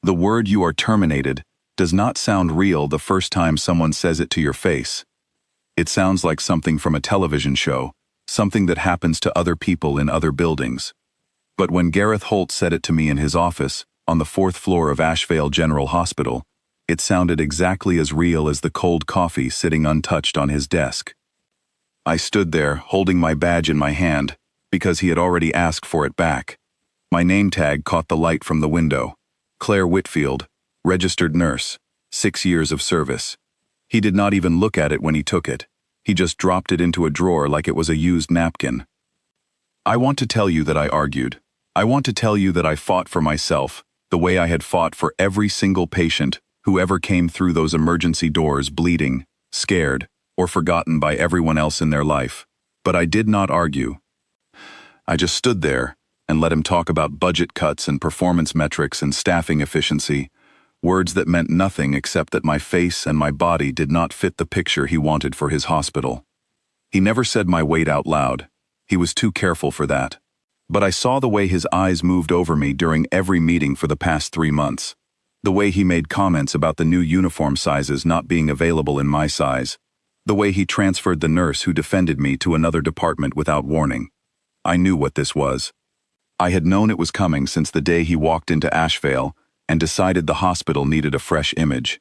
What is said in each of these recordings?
The word "you are terminated" does not sound real the first time someone says it to your face. It sounds like something from a television show, something that happens to other people in other buildings. But when Gareth Holt said it to me in his office, on the 4th floor of Ashvale General Hospital, it sounded exactly as real as the cold coffee sitting untouched on his desk. I stood there, holding my badge in my hand, because he had already asked for it back. My name tag caught the light from the window. Claire Whitfield, registered nurse, 6 years of service. He did not even look at it when he took it. He just dropped it into a drawer like it was a used napkin. I want to tell you that I argued. I want to tell you that I fought for myself, the way I had fought for every single patient who ever came through those emergency doors bleeding, scared, or forgotten by everyone else in their life. But I did not argue. I just stood there and let him talk about budget cuts and performance metrics and staffing efficiency, words that meant nothing except that my face and my body did not fit the picture he wanted for his hospital. He never said my weight out loud. He was too careful for that. But I saw the way his eyes moved over me during every meeting for the past 3 months. The way he made comments about the new uniform sizes not being available in my size. The way he transferred the nurse who defended me to another department without warning. I knew what this was. I had known it was coming since the day he walked into Ashvale and decided the hospital needed a fresh image.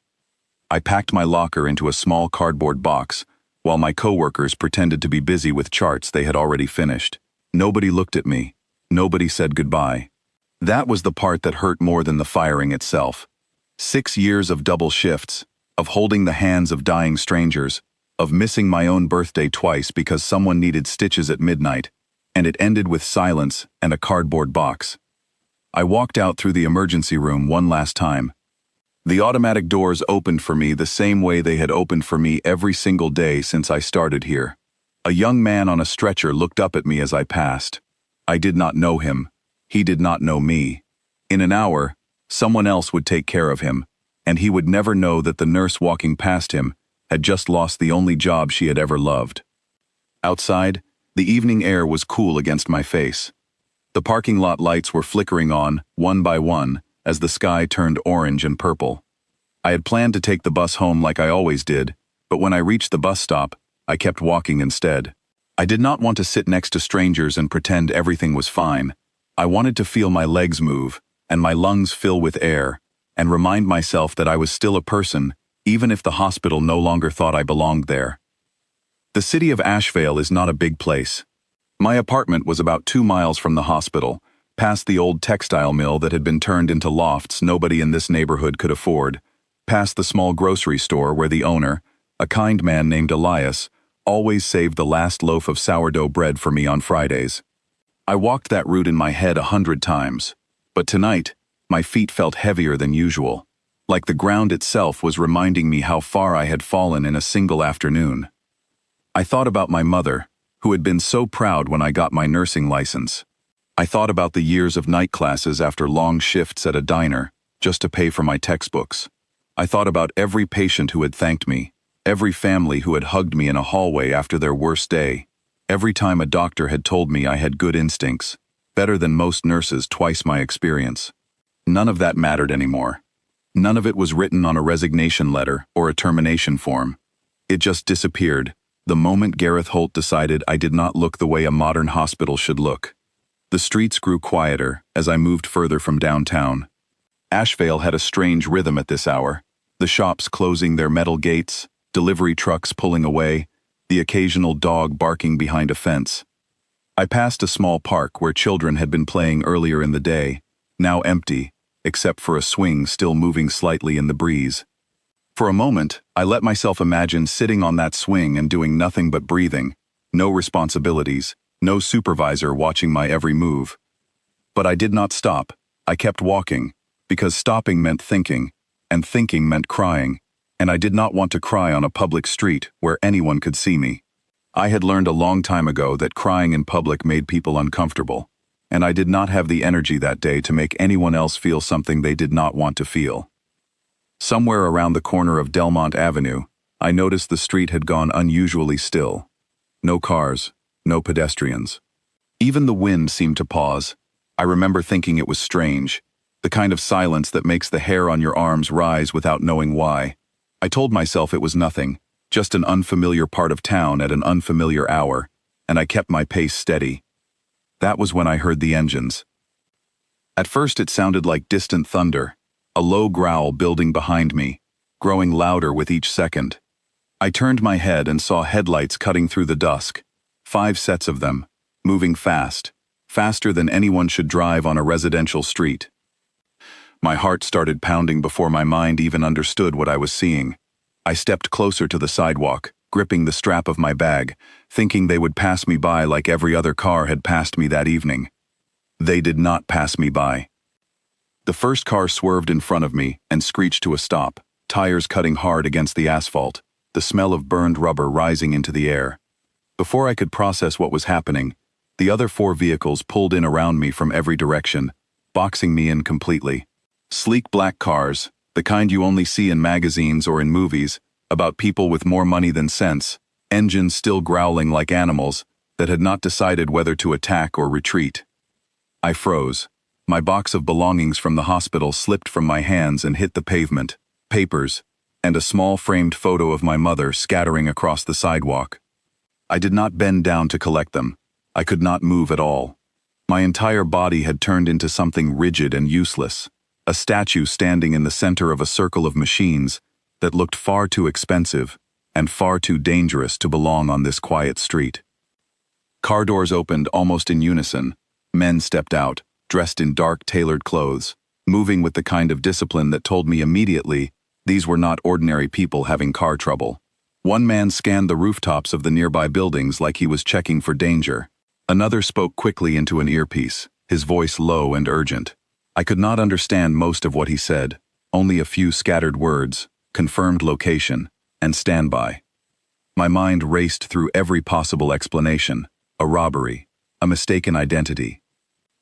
I packed my locker into a small cardboard box, while my coworkers pretended to be busy with charts they had already finished. Nobody looked at me. Nobody said goodbye. That was the part that hurt more than the firing itself. 6 years of double shifts, of holding the hands of dying strangers, of missing my own birthday twice because someone needed stitches at midnight, and it ended with silence and a cardboard box. I walked out through the emergency room one last time. The automatic doors opened for me the same way they had opened for me every single day since I started here. A young man on a stretcher looked up at me as I passed. I did not know him. He did not know me. In an hour, someone else would take care of him, and he would never know that the nurse walking past him had just lost the only job she had ever loved. Outside, the evening air was cool against my face. The parking lot lights were flickering on, one by one, as the sky turned orange and purple. I had planned to take the bus home like I always did, but when I reached the bus stop, I kept walking instead. I did not want to sit next to strangers and pretend everything was fine. I wanted to feel my legs move, and my lungs fill with air, and remind myself that I was still a person, even if the hospital no longer thought I belonged there. The city of Ashvale is not a big place. My apartment was about 2 miles from the hospital, past the old textile mill that had been turned into lofts nobody in this neighborhood could afford, past the small grocery store where the owner, a kind man named Elias, always saved the last loaf of sourdough bread for me on Fridays. I walked that route in my head 100 times, but tonight, my feet felt heavier than usual, like the ground itself was reminding me how far I had fallen in a single afternoon. I thought about my mother, who had been so proud when I got my nursing license. I thought about the years of night classes after long shifts at a diner, just to pay for my textbooks. I thought about every patient who had thanked me, every family who had hugged me in a hallway after their worst day, every time a doctor had told me I had good instincts, better than most nurses twice my experience. None of that mattered anymore. None of it was written on a resignation letter or a termination form. It just disappeared the moment Gareth Holt decided I did not look the way a modern hospital should look. The streets grew quieter as I moved further from downtown. Ashvale had a strange rhythm at this hour, the shops closing their metal gates, delivery trucks pulling away, the occasional dog barking behind a fence. I passed a small park where children had been playing earlier in the day, now empty, except for a swing still moving slightly in the breeze. For a moment, I let myself imagine sitting on that swing and doing nothing but breathing, no responsibilities, no supervisor watching my every move. But I did not stop. I kept walking, because stopping meant thinking, and thinking meant crying, and I did not want to cry on a public street where anyone could see me. I had learned a long time ago that crying in public made people uncomfortable, and I did not have the energy that day to make anyone else feel something they did not want to feel. Somewhere around the corner of Delmont Avenue, I noticed the street had gone unusually still. No cars, no pedestrians. Even the wind seemed to pause. I remember thinking it was strange. The kind of silence that makes the hair on your arms rise without knowing why. I told myself it was nothing, just an unfamiliar part of town at an unfamiliar hour, and I kept my pace steady. That was when I heard the engines. At first it sounded like distant thunder, a low growl building behind me, growing louder with each second. I turned my head and saw headlights cutting through the dusk, 5 sets of them, moving fast, faster than anyone should drive on a residential street. My heart started pounding before my mind even understood what I was seeing. I stepped closer to the sidewalk, gripping the strap of my bag, thinking they would pass me by like every other car had passed me that evening. They did not pass me by. The first car swerved in front of me and screeched to a stop, tires cutting hard against the asphalt, the smell of burned rubber rising into the air. Before I could process what was happening, the other 4 vehicles pulled in around me from every direction, boxing me in completely. Sleek black cars, the kind you only see in magazines or in movies, about people with more money than sense, engines still growling like animals that had not decided whether to attack or retreat. I froze. My box of belongings from the hospital slipped from my hands and hit the pavement, papers, and a small framed photo of my mother scattering across the sidewalk. I did not bend down to collect them. I could not move at all. My entire body had turned into something rigid and useless, a statue standing in the center of a circle of machines that looked far too expensive and far too dangerous to belong on this quiet street. Car doors opened almost in unison. Men stepped out, dressed in dark, tailored clothes, moving with the kind of discipline that told me immediately these were not ordinary people having car trouble. One man scanned the rooftops of the nearby buildings like he was checking for danger. Another spoke quickly into an earpiece, his voice low and urgent. I could not understand most of what he said, only a few scattered words, confirmed location, and standby. My mind raced through every possible explanation: a robbery, a mistaken identity,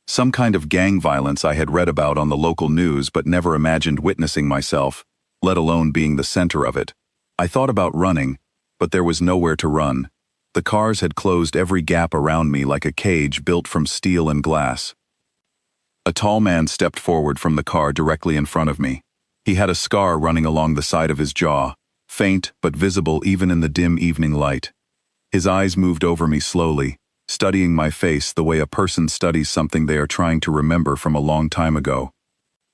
some kind of gang violence I had read about on the local news but never imagined witnessing myself, let alone being the center of it. I thought about running, but there was nowhere to run. The cars had closed every gap around me like a cage built from steel and glass. A tall man stepped forward from the car directly in front of me. He had a scar running along the side of his jaw, faint but visible even in the dim evening light. His eyes moved over me slowly, studying my face the way a person studies something they are trying to remember from a long time ago.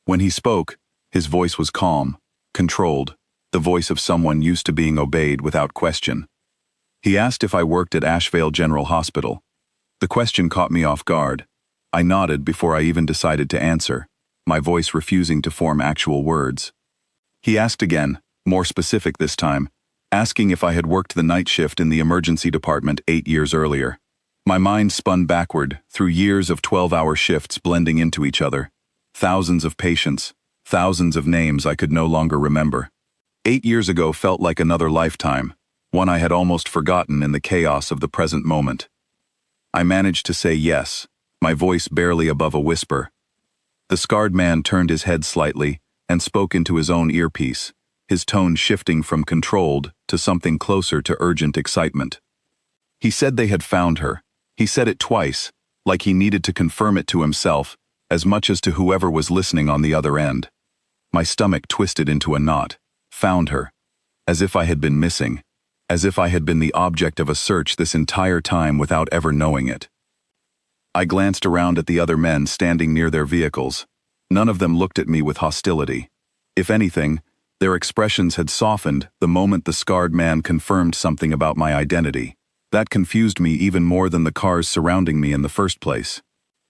When he spoke, his voice was calm, controlled, the voice of someone used to being obeyed without question. He asked if I worked at Asheville General Hospital. The question caught me off guard. I nodded before I even decided to answer, my voice refusing to form actual words. He asked again, more specific this time, asking if I had worked the night shift in the emergency department 8 years earlier. My mind spun backward through years of 12-hour shifts blending into each other. Thousands of patients, thousands of names I could no longer remember. 8 years ago felt like another lifetime, one I had almost forgotten in the chaos of the present moment. I managed to say yes, my voice barely above a whisper. The scarred man turned his head slightly and spoke into his own earpiece, his tone shifting from controlled to something closer to urgent excitement. He said they had found her. He said it twice, like he needed to confirm it to himself, as much as to whoever was listening on the other end. My stomach twisted into a knot. Found her. As if I had been missing. As if I had been the object of a search this entire time without ever knowing it. I glanced around at the other men standing near their vehicles. None of them looked at me with hostility. If anything, their expressions had softened the moment the scarred man confirmed something about my identity. That confused me even more than the cars surrounding me in the first place.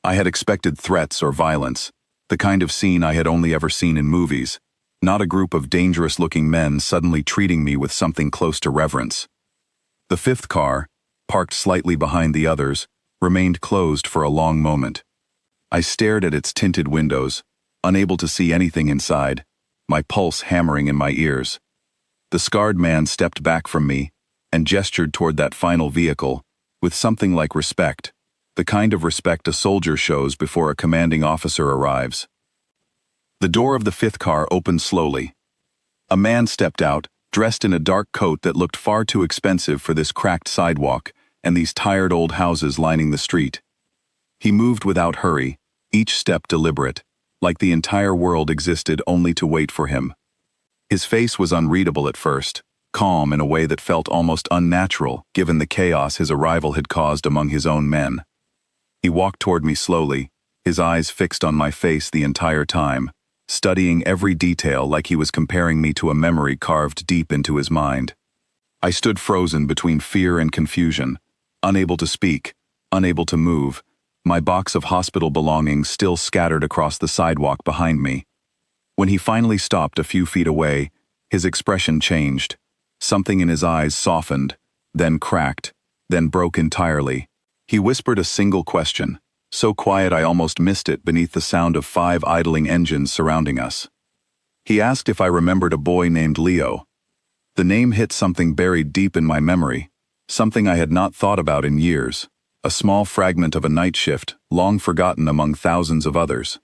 I had expected threats or violence, the kind of scene I had only ever seen in movies, not a group of dangerous-looking men suddenly treating me with something close to reverence. The fifth car, parked slightly behind the others, remained closed for a long moment. I stared at its tinted windows, unable to see anything inside, my pulse hammering in my ears. The scarred man stepped back from me and gestured toward that final vehicle with something like respect, the kind of respect a soldier shows before a commanding officer arrives. The door of the fifth car opened slowly. A man stepped out, dressed in a dark coat that looked far too expensive for this cracked sidewalk and these tired old houses lining the street. He moved without hurry, each step deliberate, like the entire world existed only to wait for him. His face was unreadable at first, calm in a way that felt almost unnatural given the chaos his arrival had caused among his own men. He walked toward me slowly, his eyes fixed on my face the entire time, studying every detail like he was comparing me to a memory carved deep into his mind. I stood frozen between fear and confusion, unable to speak, unable to move, my box of hospital belongings still scattered across the sidewalk behind me. When he finally stopped a few feet away, his expression changed. Something in his eyes softened, then cracked, then broke entirely. He whispered a single question, so quiet I almost missed it beneath the sound of 5 idling engines surrounding us. He asked if I remembered a boy named Leo. The name hit something buried deep in my memory, something I had not thought about in years, a small fragment of a night shift, long forgotten among thousands of others.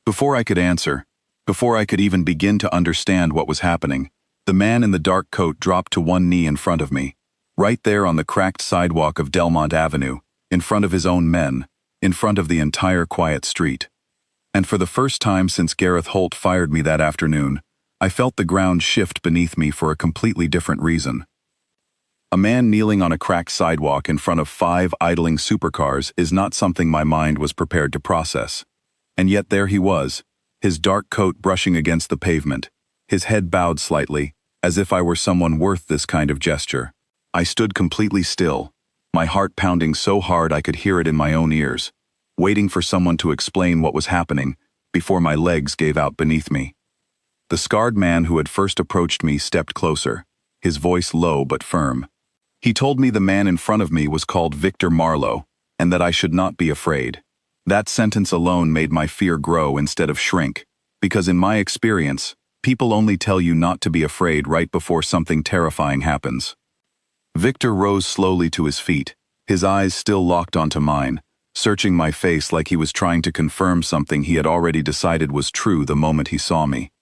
Before I could answer, before I could even begin to understand what was happening, the man in the dark coat dropped to one knee in front of me, right there on the cracked sidewalk of Delmont Avenue, in front of his own men, in front of the entire quiet street. And for the first time since Gareth Holt fired me that afternoon, I felt the ground shift beneath me for a completely different reason. A man kneeling on a cracked sidewalk in front of 5 idling supercars is not something my mind was prepared to process. And yet there he was, his dark coat brushing against the pavement, his head bowed slightly, as if I were someone worth this kind of gesture. I stood completely still, my heart pounding so hard I could hear it in my own ears, waiting for someone to explain what was happening before my legs gave out beneath me. The scarred man who had first approached me stepped closer, his voice low but firm. He told me the man in front of me was called Victor Marlowe, and that I should not be afraid. That sentence alone made my fear grow instead of shrink, because in my experience, people only tell you not to be afraid right before something terrifying happens. Victor rose slowly to his feet, his eyes still locked onto mine, searching my face like he was trying to confirm something he had already decided was true the moment he saw me.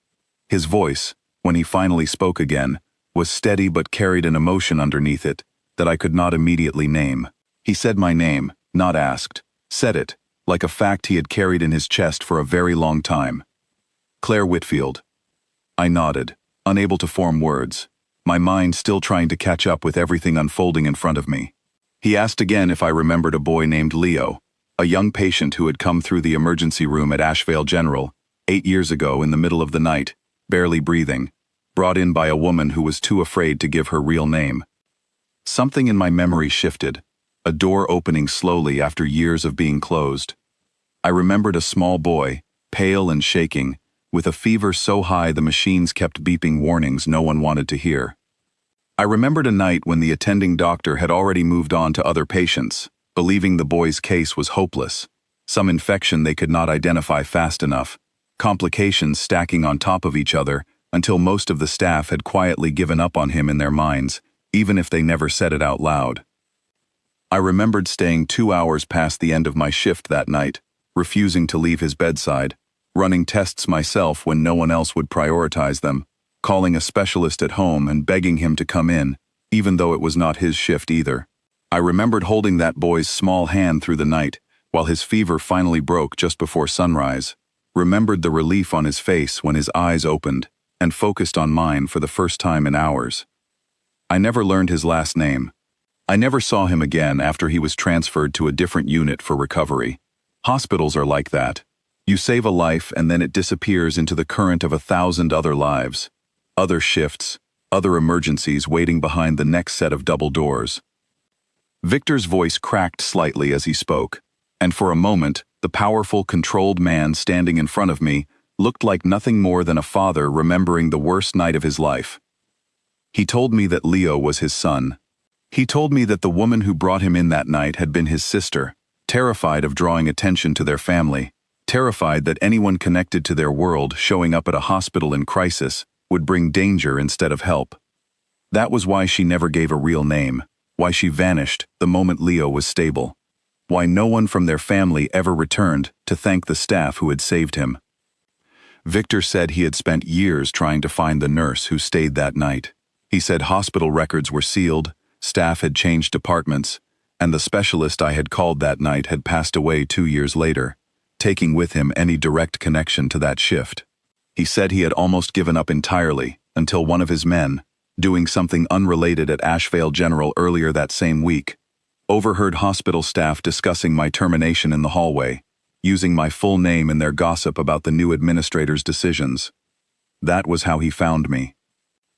His voice, when he finally spoke again, was steady but carried an emotion underneath it that I could not immediately name. He said my name, not asked, said it, like a fact he had carried in his chest for a very long time. Claire Whitfield. I nodded, unable to form words, my mind still trying to catch up with everything unfolding in front of me. He asked again if I remembered a boy named Leo, a young patient who had come through the emergency room at Ashvale General 8 years ago in the middle of the night, barely breathing, brought in by a woman who was too afraid to give her real name. Something in my memory shifted, a door opening slowly after years of being closed. I remembered a small boy, pale and shaking, with a fever so high the machines kept beeping warnings no one wanted to hear. I remembered a night when the attending doctor had already moved on to other patients, believing the boy's case was hopeless, some infection they could not identify fast enough, complications stacking on top of each other until most of the staff had quietly given up on him in their minds, even if they never said it out loud. I remembered staying 2 hours past the end of my shift that night, refusing to leave his bedside, running tests myself when no one else would prioritize them, calling a specialist at home and begging him to come in, even though it was not his shift either. I remembered holding that boy's small hand through the night, while his fever finally broke just before sunrise, remembered the relief on his face when his eyes opened, and focused on mine for the first time in hours. I never learned his last name. I never saw him again after he was transferred to a different unit for recovery. Hospitals are like that. You save a life and then it disappears into the current of 1,000 other lives, other shifts, other emergencies waiting behind the next set of double doors. Victor's voice cracked slightly as he spoke, and for a moment, the powerful, controlled man standing in front of me looked like nothing more than a father remembering the worst night of his life. He told me that Leo was his son. He told me that the woman who brought him in that night had been his sister, terrified of drawing attention to their family, terrified that anyone connected to their world showing up at a hospital in crisis would bring danger instead of help. That was why she never gave a real name, why she vanished the moment Leo was stable, why no one from their family ever returned to thank the staff who had saved him. Victor said he had spent years trying to find the nurse who stayed that night. He said hospital records were sealed, staff had changed departments, and the specialist I had called that night had passed away 2 years later. taking with him any direct connection to that shift. He said he had almost given up entirely until one of his men, doing something unrelated at Ashvale General earlier that same week, overheard hospital staff discussing my termination in the hallway, using my full name in their gossip about the new administrator's decisions. That was how he found me.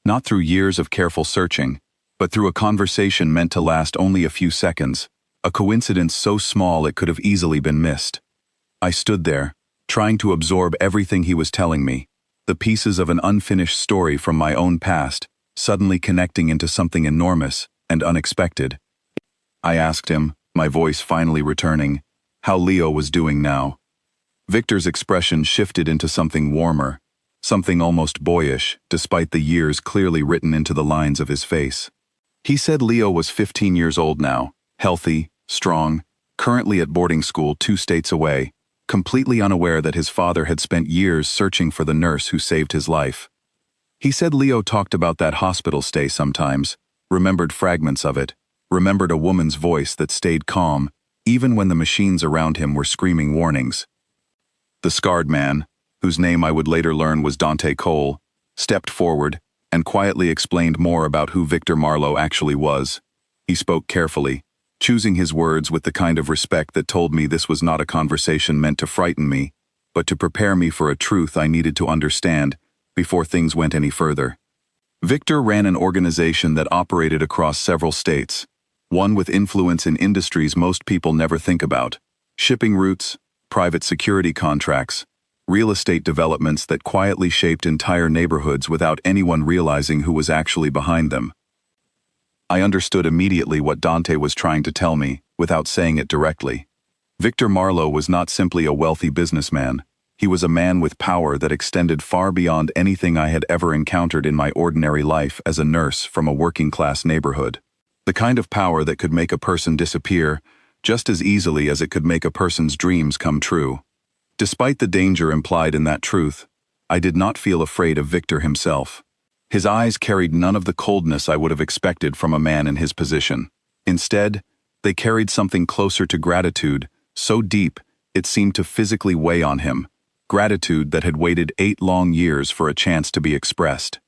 Not through years of careful searching, but through a conversation meant to last only a few seconds, a coincidence so small it could have easily been missed. I stood there, trying to absorb everything he was telling me, the pieces of an unfinished story from my own past, suddenly connecting into something enormous and unexpected. I asked him, my voice finally returning, how Leo was doing now. Victor's expression shifted into something warmer, something almost boyish, despite the years clearly written into the lines of his face. He said Leo was 15 years old now, healthy, strong, currently at boarding school 2 states away, completely unaware that his father had spent years searching for the nurse who saved his life. He said Leo talked about that hospital stay sometimes, remembered fragments of it, remembered a woman's voice that stayed calm, even when the machines around him were screaming warnings. The scarred man, whose name I would later learn was Dante Cole, stepped forward and quietly explained more about who Victor Marlowe actually was. He spoke carefully, choosing his words with the kind of respect that told me this was not a conversation meant to frighten me, but to prepare me for a truth I needed to understand before things went any further. Victor ran an organization that operated across several states, one with influence in industries most people never think about: shipping routes, private security contracts, real estate developments that quietly shaped entire neighborhoods without anyone realizing who was actually behind them. I understood immediately what Dante was trying to tell me, without saying it directly. Victor Marlowe was not simply a wealthy businessman. He was a man with power that extended far beyond anything I had ever encountered in my ordinary life as a nurse from a working-class neighborhood. The kind of power that could make a person disappear just as easily as it could make a person's dreams come true. Despite the danger implied in that truth, I did not feel afraid of Victor himself. His eyes carried none of the coldness I would have expected from a man in his position. Instead, they carried something closer to gratitude, so deep it seemed to physically weigh on him, gratitude that had waited 8 long years for a chance to be expressed.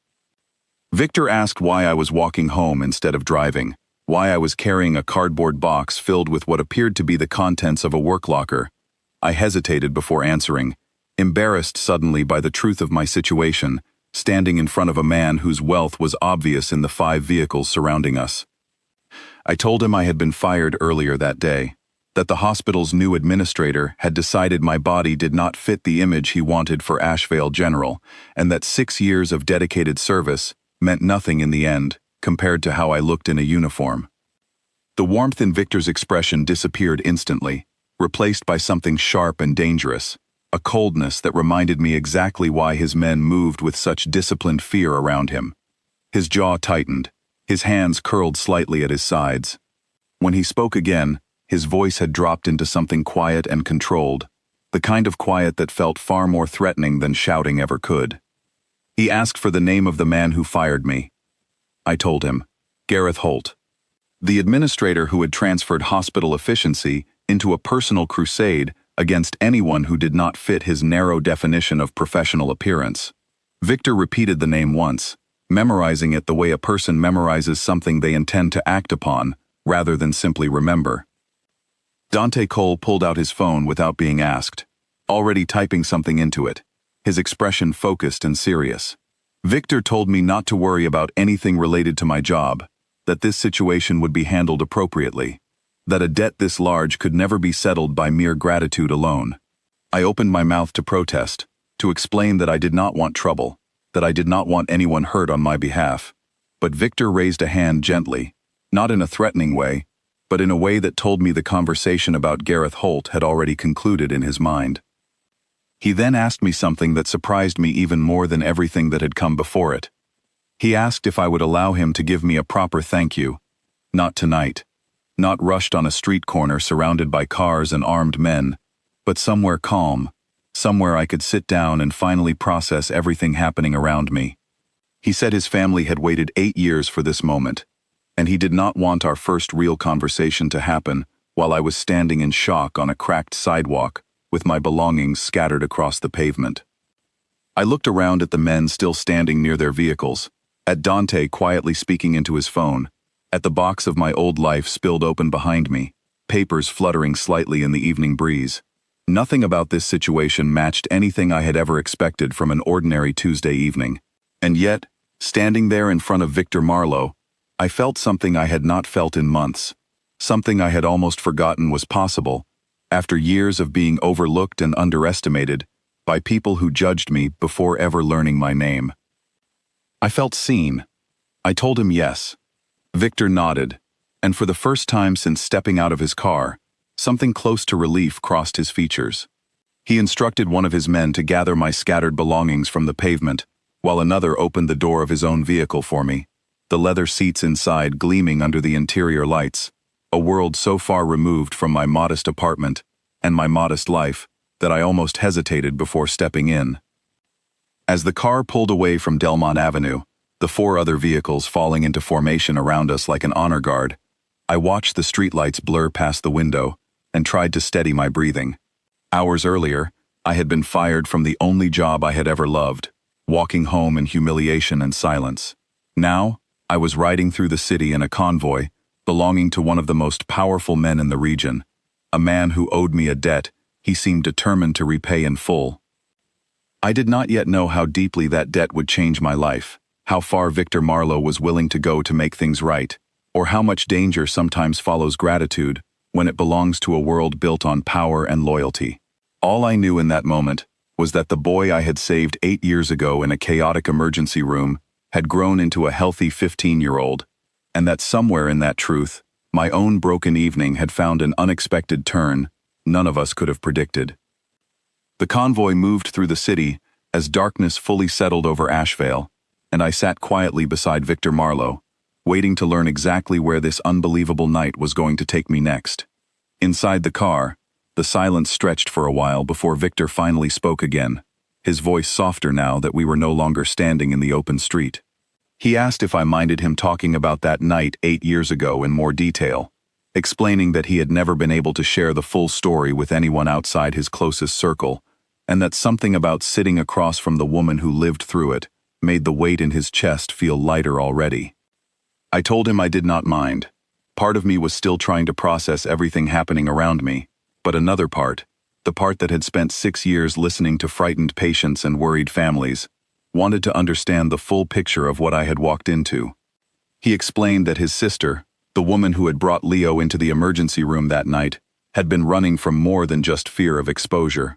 Victor asked why I was walking home instead of driving, why I was carrying a cardboard box filled with what appeared to be the contents of a work locker. I hesitated before answering, embarrassed suddenly by the truth of my situation, standing in front of a man whose wealth was obvious in the 5 vehicles surrounding us. I told him I had been fired earlier that day, that the hospital's new administrator had decided my body did not fit the image he wanted for Ashvale General, and that 6 years of dedicated service meant nothing in the end compared to how I looked in a uniform. The warmth in Victor's expression disappeared instantly, replaced by something sharp and dangerous, a coldness that reminded me exactly why his men moved with such disciplined fear around him. His jaw tightened, his hands curled slightly at his sides. When he spoke again, his voice had dropped into something quiet and controlled, the kind of quiet that felt far more threatening than shouting ever could. He asked for the name of the man who fired me. I told him, Gareth Holt. The administrator who had transferred hospital efficiency into a personal crusade against anyone who did not fit his narrow definition of professional appearance. Victor repeated the name once, memorizing it the way a person memorizes something they intend to act upon, rather than simply remember. Dante Cole pulled out his phone without being asked, already typing something into it, his expression focused and serious. Victor told me not to worry about anything related to my job, that this situation would be handled appropriately, that a debt this large could never be settled by mere gratitude alone. I opened my mouth to protest, to explain that I did not want trouble, that I did not want anyone hurt on my behalf, but Victor raised a hand gently, not in a threatening way, but in a way that told me the conversation about Gareth Holt had already concluded in his mind. He then asked me something that surprised me even more than everything that had come before it. He asked if I would allow him to give me a proper thank you. Not tonight. Not rushed on a street corner surrounded by cars and armed men, but somewhere calm, somewhere I could sit down and finally process everything happening around me. He said his family had waited 8 years for this moment, and he did not want our first real conversation to happen while I was standing in shock on a cracked sidewalk with my belongings scattered across the pavement. I looked around at the men still standing near their vehicles, at Dante quietly speaking into his phone, at the box of my old life spilled open behind me, papers fluttering slightly in the evening breeze. Nothing about this situation matched anything I had ever expected from an ordinary Tuesday evening. And yet, standing there in front of Victor Marlowe, I felt something I had not felt in months, something I had almost forgotten was possible, after years of being overlooked and underestimated by people who judged me before ever learning my name. I felt seen. I told him yes. Victor nodded, and for the first time since stepping out of his car, something close to relief crossed his features. He instructed one of his men to gather my scattered belongings from the pavement, while another opened the door of his own vehicle for me, the leather seats inside gleaming under the interior lights, a world so far removed from my modest apartment and my modest life that I almost hesitated before stepping in. As the car pulled away from Delmont Avenue, the 4 other vehicles falling into formation around us like an honor guard, I watched the streetlights blur past the window and tried to steady my breathing. Hours earlier, I had been fired from the only job I had ever loved, walking home in humiliation and silence. Now, I was riding through the city in a convoy belonging to one of the most powerful men in the region, a man who owed me a debt he seemed determined to repay in full. I did not yet know how deeply that debt would change my life, how far Victor Marlowe was willing to go to make things right, or how much danger sometimes follows gratitude when it belongs to a world built on power and loyalty. All I knew in that moment was that the boy I had saved 8 years ago in a chaotic emergency room had grown into a healthy 15-year-old, and that somewhere in that truth, my own broken evening had found an unexpected turn none of us could have predicted. The convoy moved through the city as darkness fully settled over Asheville, and I sat quietly beside Victor Marlowe, waiting to learn exactly where this unbelievable night was going to take me next. Inside the car, the silence stretched for a while before Victor finally spoke again, his voice softer now that we were no longer standing in the open street. He asked if I minded him talking about that night 8 years ago in more detail, explaining that he had never been able to share the full story with anyone outside his closest circle, and that something about sitting across from the woman who lived through it made the weight in his chest feel lighter already. I told him I did not mind. Part of me was still trying to process everything happening around me, but another part, the part that had spent 6 years listening to frightened patients and worried families, wanted to understand the full picture of what I had walked into. He explained that his sister, the woman who had brought Leo into the emergency room that night, had been running from more than just fear of exposure.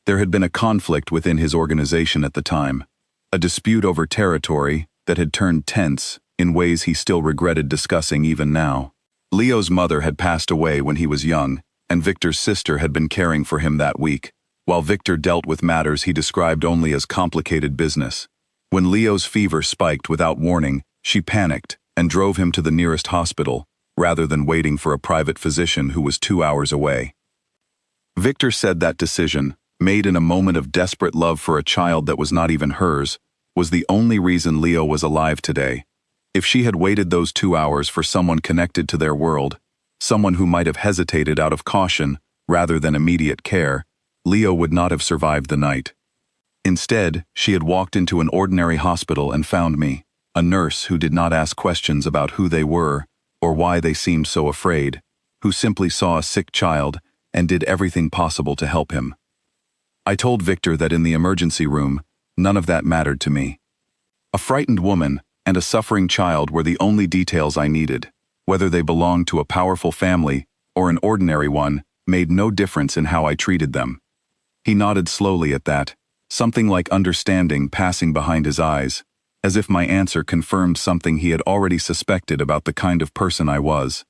There had been a conflict within his organization at the time, a dispute over territory that had turned tense in ways he still regretted discussing even now. Leo's mother had passed away when he was young, and Victor's sister had been caring for him that week, while Victor dealt with matters he described only as complicated business. When Leo's fever spiked without warning, she panicked and drove him to the nearest hospital, rather than waiting for a private physician who was 2 hours away. Victor said that decision, made in a moment of desperate love for a child that was not even hers, was the only reason Leo was alive today. If she had waited those 2 hours for someone connected to their world, someone who might have hesitated out of caution rather than immediate care, Leo would not have survived the night. Instead, she had walked into an ordinary hospital and found me, a nurse who did not ask questions about who they were or why they seemed so afraid, who simply saw a sick child and did everything possible to help him. I told Victor that in the emergency room, none of that mattered to me. A frightened woman and a suffering child were the only details I needed. Whether they belonged to a powerful family or an ordinary one made no difference in how I treated them. He nodded slowly at that, something like understanding passing behind his eyes, as if my answer confirmed something he had already suspected about the kind of person I was.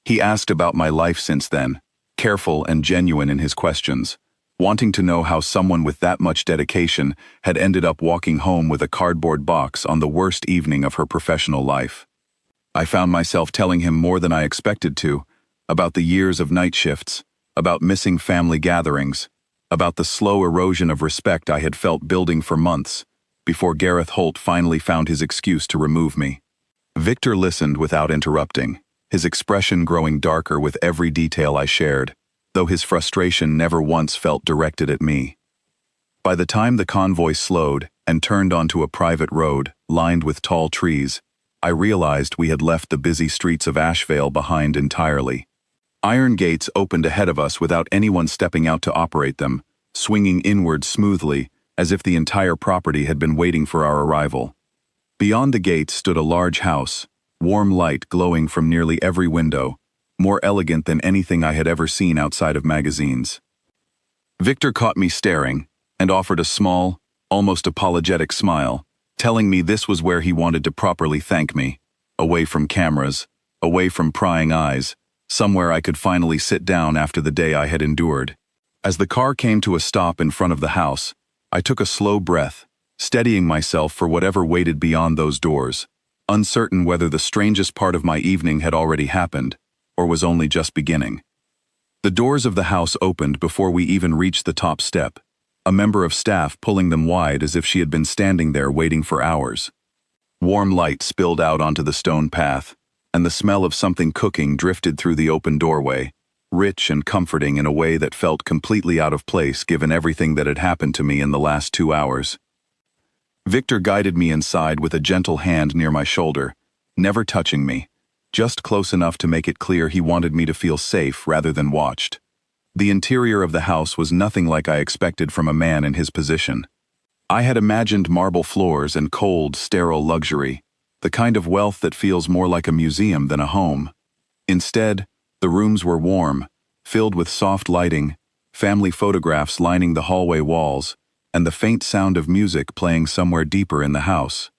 He asked about my life since then, careful and genuine in his questions, wanting to know how someone with that much dedication had ended up walking home with a cardboard box on the worst evening of her professional life. I found myself telling him more than I expected to, about the years of night shifts, about missing family gatherings, about the slow erosion of respect I had felt building for months, before Gareth Holt finally found his excuse to remove me. Victor listened without interrupting, his expression growing darker with every detail I shared, though his frustration never once felt directed at me. By the time the convoy slowed and turned onto a private road lined with tall trees, I realized we had left the busy streets of Asheville behind entirely. Iron gates opened ahead of us without anyone stepping out to operate them, swinging inward smoothly, as if the entire property had been waiting for our arrival. Beyond the gates stood a large house, warm light glowing from nearly every window, more elegant than anything I had ever seen outside of magazines. Victor caught me staring and offered a small, almost apologetic smile, telling me this was where he wanted to properly thank me, away from cameras, away from prying eyes, somewhere I could finally sit down after the day I had endured. As the car came to a stop in front of the house, I took a slow breath, steadying myself for whatever waited beyond those doors, uncertain whether the strangest part of my evening had already happened, or was only just beginning. The doors of the house opened before we even reached the top step, a member of staff pulling them wide as if she had been standing there waiting for hours. Warm light spilled out onto the stone path, and the smell of something cooking drifted through the open doorway, rich and comforting in a way that felt completely out of place given everything that had happened to me in the last 2 hours. Victor guided me inside with a gentle hand near my shoulder, never touching me, just close enough to make it clear he wanted me to feel safe rather than watched. The interior of the house was nothing like I expected from a man in his position. I had imagined marble floors and cold, sterile luxury, the kind of wealth that feels more like a museum than a home. Instead, the rooms were warm, filled with soft lighting, family photographs lining the hallway walls, and the faint sound of music playing somewhere deeper in the house.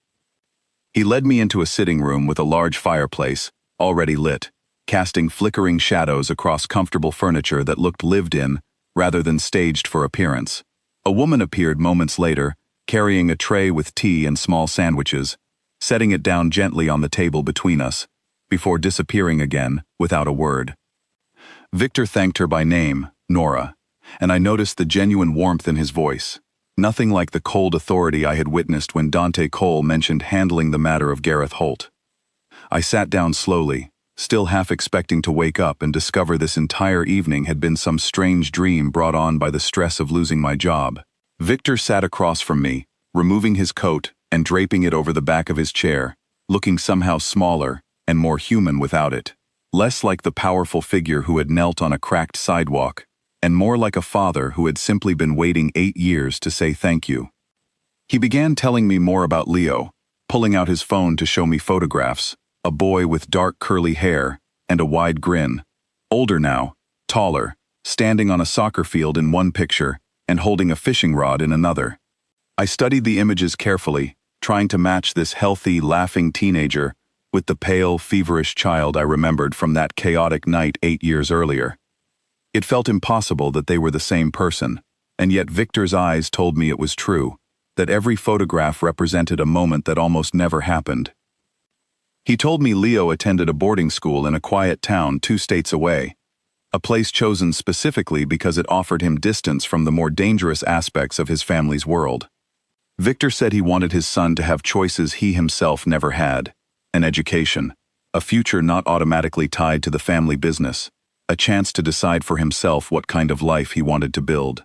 He led me into a sitting room with a large fireplace, already lit, casting flickering shadows across comfortable furniture that looked lived in, rather than staged for appearance. A woman appeared moments later, carrying a tray with tea and small sandwiches, setting it down gently on the table between us, before disappearing again, without a word. Victor thanked her by name, Nora, and I noticed the genuine warmth in his voice, nothing like the cold authority I had witnessed when Dante Cole mentioned handling the matter of Gareth Holt. I sat down slowly, still half expecting to wake up and discover this entire evening had been some strange dream brought on by the stress of losing my job. Victor sat across from me, removing his coat and draping it over the back of his chair, looking somehow smaller and more human without it, less like the powerful figure who had knelt on a cracked sidewalk, and more like a father who had simply been waiting 8 years to say thank you. He began telling me more about Leo, pulling out his phone to show me photographs, a boy with dark curly hair and a wide grin, older now, taller, standing on a soccer field in one picture and holding a fishing rod in another. I studied the images carefully, trying to match this healthy, laughing teenager with the pale, feverish child I remembered from that chaotic night 8 years earlier. It felt impossible that they were the same person, and yet Victor's eyes told me it was true, that every photograph represented a moment that almost never happened. He told me Leo attended a boarding school in a quiet town 2 states away, a place chosen specifically because it offered him distance from the more dangerous aspects of his family's world. Victor said he wanted his son to have choices he himself never had, an education, a future not automatically tied to the family business, a chance to decide for himself what kind of life he wanted to build.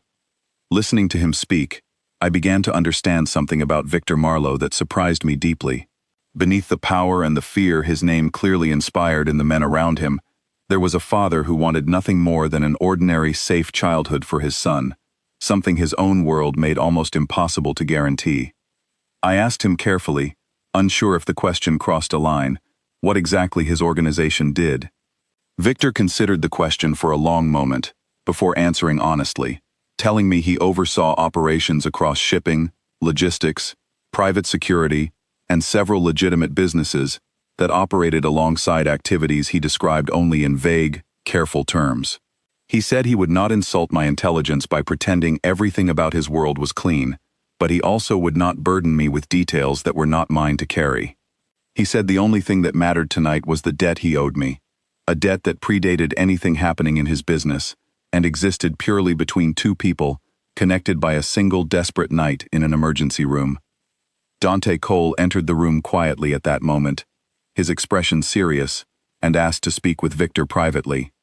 Listening to him speak, I began to understand something about Victor Marlowe that surprised me deeply. Beneath the power and the fear his name clearly inspired in the men around him, there was a father who wanted nothing more than an ordinary, safe childhood for his son, something his own world made almost impossible to guarantee. I asked him carefully, unsure if the question crossed a line, what exactly his organization did. Victor considered the question for a long moment, before answering honestly, telling me he oversaw operations across shipping, logistics, private security, and several legitimate businesses that operated alongside activities he described only in vague, careful terms. He said he would not insult my intelligence by pretending everything about his world was clean, but he also would not burden me with details that were not mine to carry. He said the only thing that mattered tonight was the debt he owed me, a debt that predated anything happening in his business and existed purely between 2 people, connected by a single desperate night in an emergency room. Dante Cole entered the room quietly at that moment, his expression serious, and asked to speak with Victor privately.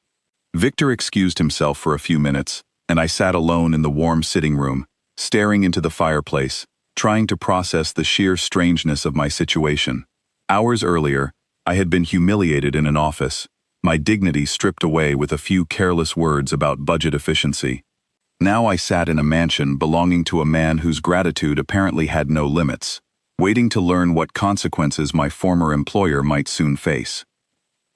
Victor excused himself for a few minutes, and I sat alone in the warm sitting room, staring into the fireplace, trying to process the sheer strangeness of my situation. Hours earlier, I had been humiliated in an office, my dignity stripped away with a few careless words about budget efficiency. Now I sat in a mansion belonging to a man whose gratitude apparently had no limits, waiting to learn what consequences my former employer might soon face.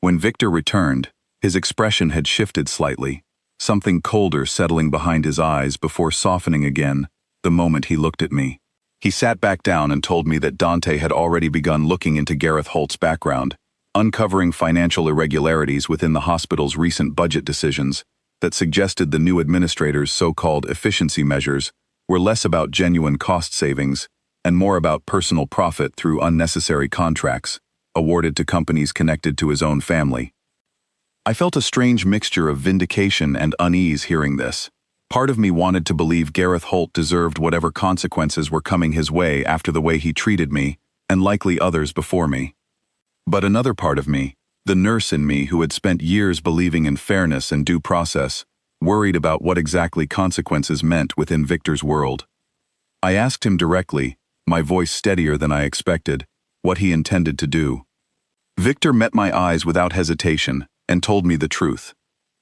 When Victor returned, his expression had shifted slightly, something colder settling behind his eyes before softening again the moment he looked at me. He sat back down and told me that Dante had already begun looking into Gareth Holt's background, uncovering financial irregularities within the hospital's recent budget decisions that suggested the new administrator's so-called efficiency measures were less about genuine cost savings and more about personal profit through unnecessary contracts awarded to companies connected to his own family. I felt a strange mixture of vindication and unease hearing this. Part of me wanted to believe Gareth Holt deserved whatever consequences were coming his way after the way he treated me, and likely others before me. But another part of me, the nurse in me who had spent years believing in fairness and due process, worried about what exactly consequences meant within Victor's world. I asked him directly, my voice steadier than I expected, what he intended to do. Victor met my eyes without hesitation and told me the truth.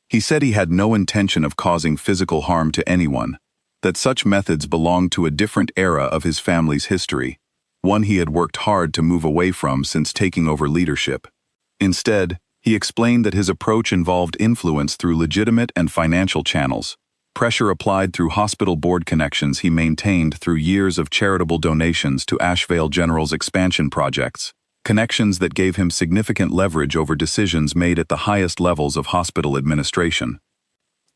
He said he had no intention of causing physical harm to anyone, that such methods belonged to a different era of his family's history, one he had worked hard to move away from since taking over leadership. Instead, he explained that his approach involved influence through legitimate and financial channels, pressure applied through hospital board connections he maintained through years of charitable donations to Ashvale General's expansion projects, connections that gave him significant leverage over decisions made at the highest levels of hospital administration.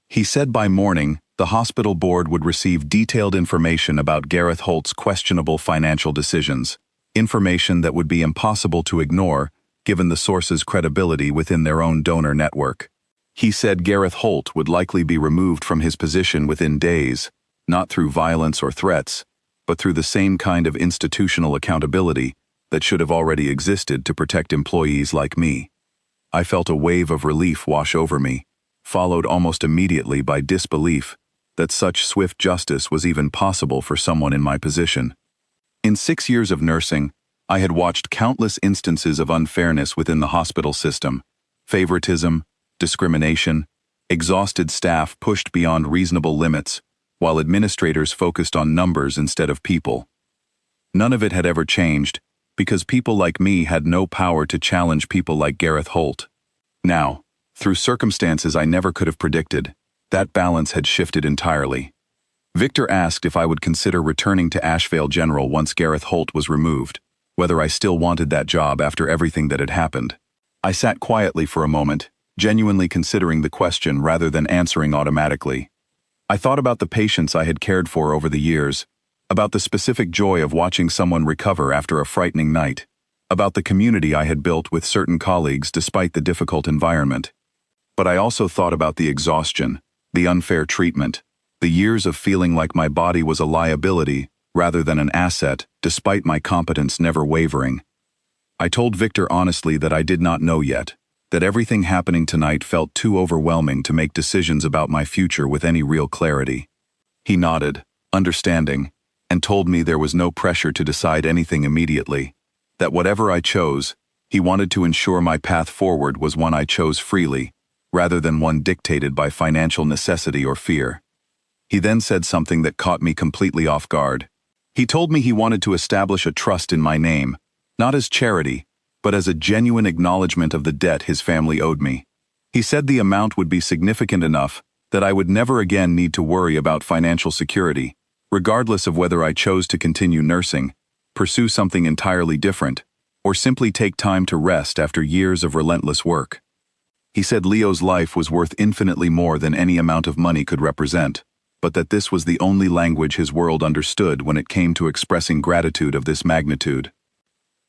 He said by morning, the hospital board would receive detailed information about Gareth Holt's questionable financial decisions, information that would be impossible to ignore given the source's credibility within their own donor network. He said Gareth Holt would likely be removed from his position within days, not through violence or threats, but through the same kind of institutional accountability that should have already existed to protect employees like me. I felt a wave of relief wash over me, followed almost immediately by disbelief that such swift justice was even possible for someone in my position. In 6 years of nursing, I had watched countless instances of unfairness within the hospital system, favoritism, discrimination, exhausted staff pushed beyond reasonable limits, while administrators focused on numbers instead of people. None of it had ever changed, because people like me had no power to challenge people like Gareth Holt. Now, through circumstances I never could have predicted, that balance had shifted entirely. Victor asked if I would consider returning to Ashvale General once Gareth Holt was removed, whether I still wanted that job after everything that had happened. I sat quietly for a moment, genuinely considering the question rather than answering automatically. I thought about the patients I had cared for over the years, about the specific joy of watching someone recover after a frightening night, about the community I had built with certain colleagues despite the difficult environment. But I also thought about the exhaustion, the unfair treatment, the years of feeling like my body was a liability rather than an asset, despite my competence never wavering. I told Victor honestly that I did not know yet, that everything happening tonight felt too overwhelming to make decisions about my future with any real clarity. He nodded, understanding, and told me there was no pressure to decide anything immediately, that whatever I chose, he wanted to ensure my path forward was one I chose freely, rather than one dictated by financial necessity or fear. He then said something that caught me completely off guard. He told me he wanted to establish a trust in my name, not as charity, but as a genuine acknowledgement of the debt his family owed me. He said the amount would be significant enough that I would never again need to worry about financial security, regardless of whether I chose to continue nursing, pursue something entirely different, or simply take time to rest after years of relentless work. He said Leo's life was worth infinitely more than any amount of money could represent, but that this was the only language his world understood when it came to expressing gratitude of this magnitude.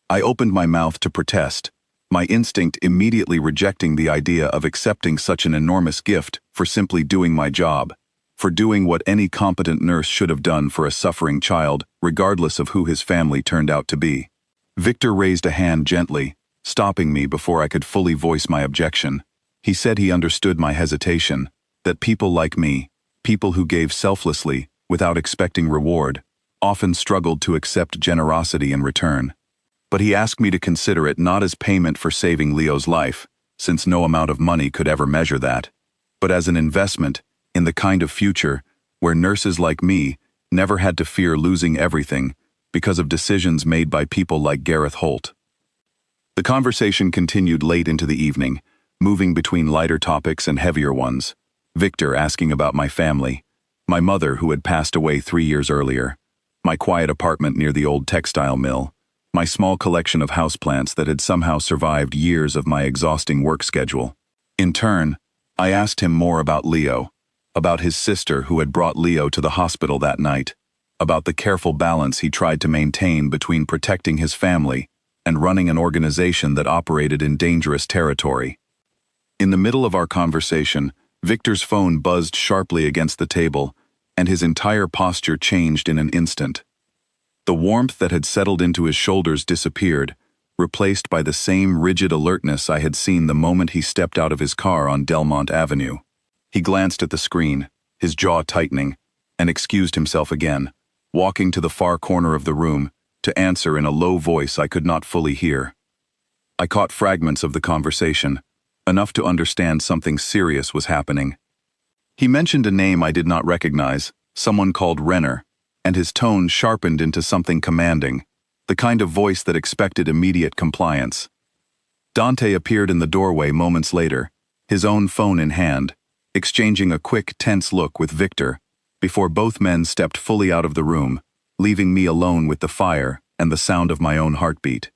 I opened my mouth to protest, my instinct immediately rejecting the idea of accepting such an enormous gift for simply doing my job, for doing what any competent nurse should have done for a suffering child, regardless of who his family turned out to be. Victor raised a hand gently, stopping me before I could fully voice my objection. He said he understood my hesitation, that people like me, people who gave selflessly, without expecting reward, often struggled to accept generosity in return. But he asked me to consider it not as payment for saving Leo's life, since no amount of money could ever measure that, but as an investment in the kind of future where nurses like me never had to fear losing everything because of decisions made by people like Gareth Holt. The conversation continued late into the evening, moving between lighter topics and heavier ones. Victor asking about my family, my mother who had passed away 3 years earlier, my quiet apartment near the old textile mill, my small collection of houseplants that had somehow survived years of my exhausting work schedule. In turn, I asked him more about Leo, about his sister who had brought Leo to the hospital that night, about the careful balance he tried to maintain between protecting his family and running an organization that operated in dangerous territory. In the middle of our conversation, Victor's phone buzzed sharply against the table, and his entire posture changed in an instant. The warmth that had settled into his shoulders disappeared, replaced by the same rigid alertness I had seen the moment he stepped out of his car on Delmont Avenue. He glanced at the screen, his jaw tightening, and excused himself again, walking to the far corner of the room to answer in a low voice I could not fully hear. I caught fragments of the conversation, enough to understand something serious was happening. He mentioned a name I did not recognize, someone called Renner, and his tone sharpened into something commanding, the kind of voice that expected immediate compliance. Dante appeared in the doorway moments later, his own phone in hand, exchanging a quick, tense look with Victor, before both men stepped fully out of the room, leaving me alone with the fire and the sound of my own heartbeat.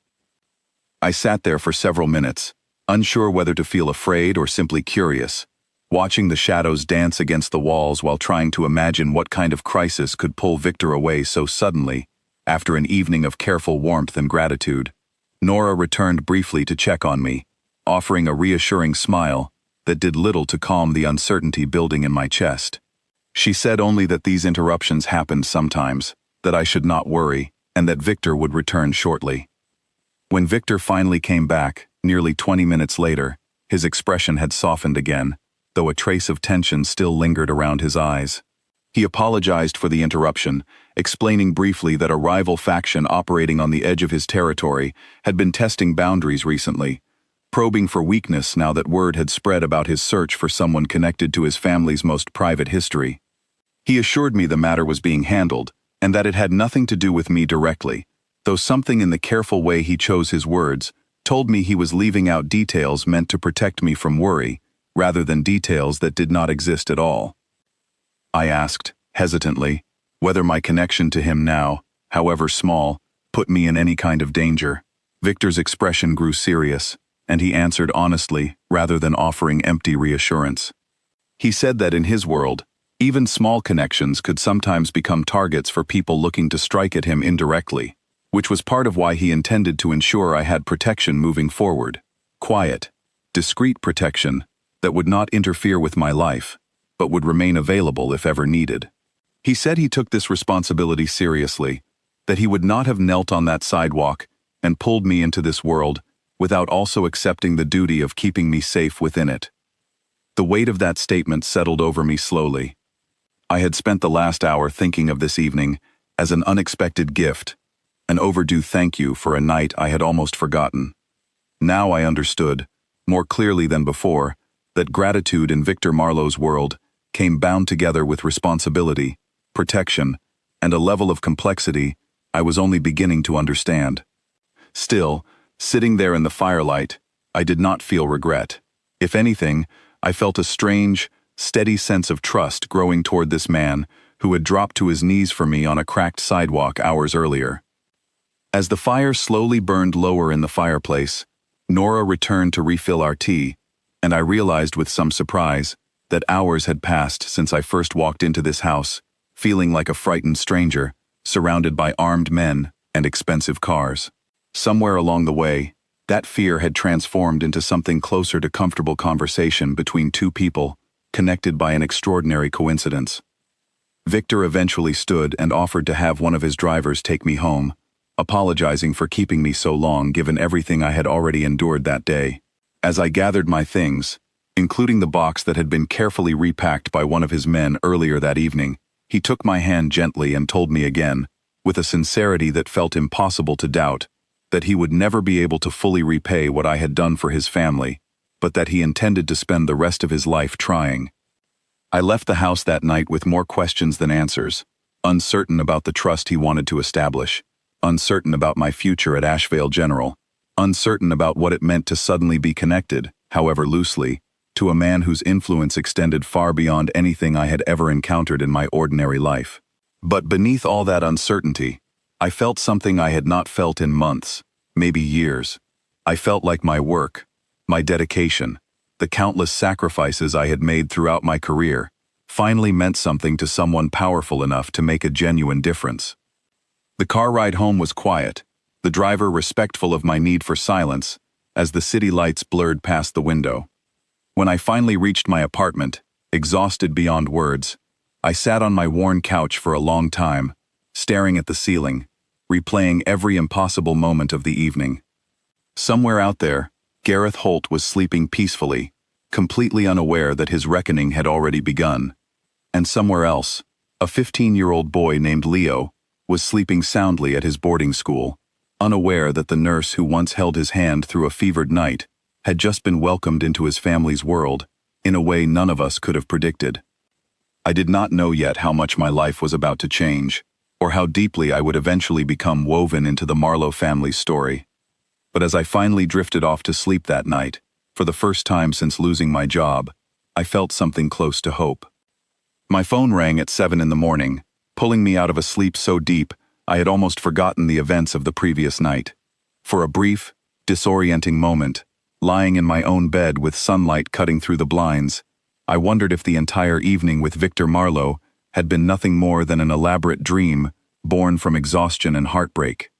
I sat there for several minutes, unsure whether to feel afraid or simply curious, watching the shadows dance against the walls while trying to imagine what kind of crisis could pull Victor away so suddenly, after an evening of careful warmth and gratitude. Nora returned briefly to check on me, offering a reassuring smile that did little to calm the uncertainty building in my chest. She said only that these interruptions happened sometimes, that I should not worry, and that Victor would return shortly. When Victor finally came back, nearly 20 minutes later, his expression had softened again, though a trace of tension still lingered around his eyes. He apologized for the interruption, explaining briefly that a rival faction operating on the edge of his territory had been testing boundaries recently, probing for weakness now that word had spread about his search for someone connected to his family's most private history. He assured me the matter was being handled, and that it had nothing to do with me directly, though something in the careful way he chose his words told me he was leaving out details meant to protect me from worry, rather than details that did not exist at all. I asked, hesitantly, whether my connection to him now, however small, put me in any kind of danger. Victor's expression grew serious, and he answered honestly rather than offering empty reassurance. He said that in his world, even small connections could sometimes become targets for people looking to strike at him indirectly, which was part of why he intended to ensure I had protection moving forward. Quiet, discreet protection that would not interfere with my life, but would remain available if ever needed. He said he took this responsibility seriously, that he would not have knelt on that sidewalk and pulled me into this world without also accepting the duty of keeping me safe within it. The weight of that statement settled over me slowly. I had spent the last hour thinking of this evening as an unexpected gift, an overdue thank you for a night I had almost forgotten. Now I understood, more clearly than before, that gratitude in Victor Marlowe's world came bound together with responsibility, protection, and a level of complexity I was only beginning to understand. Still, sitting there in the firelight, I did not feel regret. If anything, I felt a strange, steady sense of trust growing toward this man who had dropped to his knees for me on a cracked sidewalk hours earlier. As the fire slowly burned lower in the fireplace, Nora returned to refill our tea, and I realized with some surprise that hours had passed since I first walked into this house, feeling like a frightened stranger, surrounded by armed men and expensive cars. Somewhere along the way, that fear had transformed into something closer to comfortable conversation between two people, connected by an extraordinary coincidence. Victor eventually stood and offered to have one of his drivers take me home, apologizing for keeping me so long given everything I had already endured that day. As I gathered my things, including the box that had been carefully repacked by one of his men earlier that evening. He took my hand gently and told me again, with a sincerity that felt impossible to doubt, that he would never be able to fully repay what I had done for his family, but that he intended to spend the rest of his life trying. I left the house that night with more questions than answers, uncertain about the trust he wanted to establish, uncertain about my future at Ashvale General, uncertain about what it meant to suddenly be connected, however loosely, to a man whose influence extended far beyond anything I had ever encountered in my ordinary life. But beneath all that uncertainty, I felt something I had not felt in months, maybe years. I felt like my work, my dedication, the countless sacrifices I had made throughout my career, finally meant something to someone powerful enough to make a genuine difference. The car ride home was quiet, the driver respectful of my need for silence, as the city lights blurred past the window. When I finally reached my apartment, exhausted beyond words, I sat on my worn couch for a long time, staring at the ceiling, replaying every impossible moment of the evening. Somewhere out there, Gareth Holt was sleeping peacefully, completely unaware that his reckoning had already begun. And somewhere else, a 15-year-old boy named Leo was sleeping soundly at his boarding school, unaware that the nurse who once held his hand through a fevered night had just been welcomed into his family's world in a way none of us could have predicted. I did not know yet how much my life was about to change, or how deeply I would eventually become woven into the Marlowe family's story. But as I finally drifted off to sleep that night, for the first time since losing my job, I felt something close to hope. My phone rang at 7 in the morning, pulling me out of a sleep so deep I had almost forgotten the events of the previous night. For a brief, disorienting moment, lying in my own bed with sunlight cutting through the blinds, I wondered if the entire evening with Victor Marlowe had been nothing more than an elaborate dream born from exhaustion and heartbreak.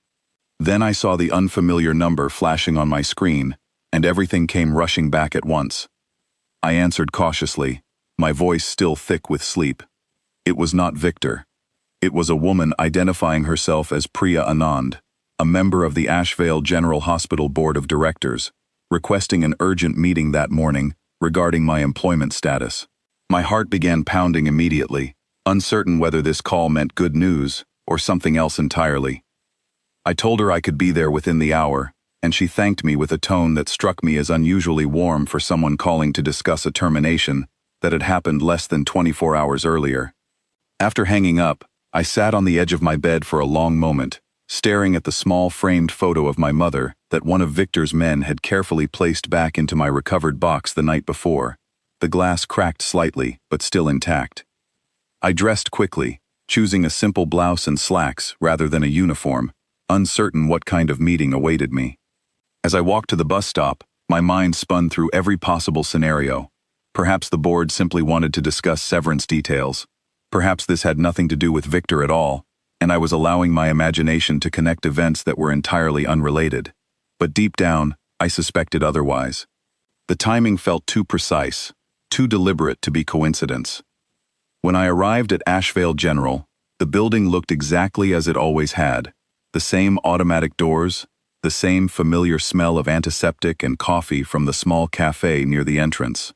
Then I saw the unfamiliar number flashing on my screen, and everything came rushing back at once. I answered cautiously, my voice still thick with sleep. It was not Victor. It was a woman identifying herself as Priya Anand, a member of the Ashvale General Hospital Board of Directors, requesting an urgent meeting that morning regarding my employment status. My heart began pounding immediately, uncertain whether this call meant good news or something else entirely. I told her I could be there within the hour, and she thanked me with a tone that struck me as unusually warm for someone calling to discuss a termination that had happened less than 24 hours earlier. After hanging up, I sat on the edge of my bed for a long moment, staring at the small framed photo of my mother that one of Victor's men had carefully placed back into my recovered box the night before, the glass cracked slightly but still intact. I dressed quickly, choosing a simple blouse and slacks rather than a uniform, uncertain what kind of meeting awaited me. As I walked to the bus stop, my mind spun through every possible scenario. Perhaps the board simply wanted to discuss severance details. Perhaps this had nothing to do with Victor at all, and I was allowing my imagination to connect events that were entirely unrelated. But deep down, I suspected otherwise. The timing felt too precise, too deliberate to be coincidence. When I arrived at Ashvale General, the building looked exactly as it always had. The same automatic doors, the same familiar smell of antiseptic and coffee from the small cafe near the entrance.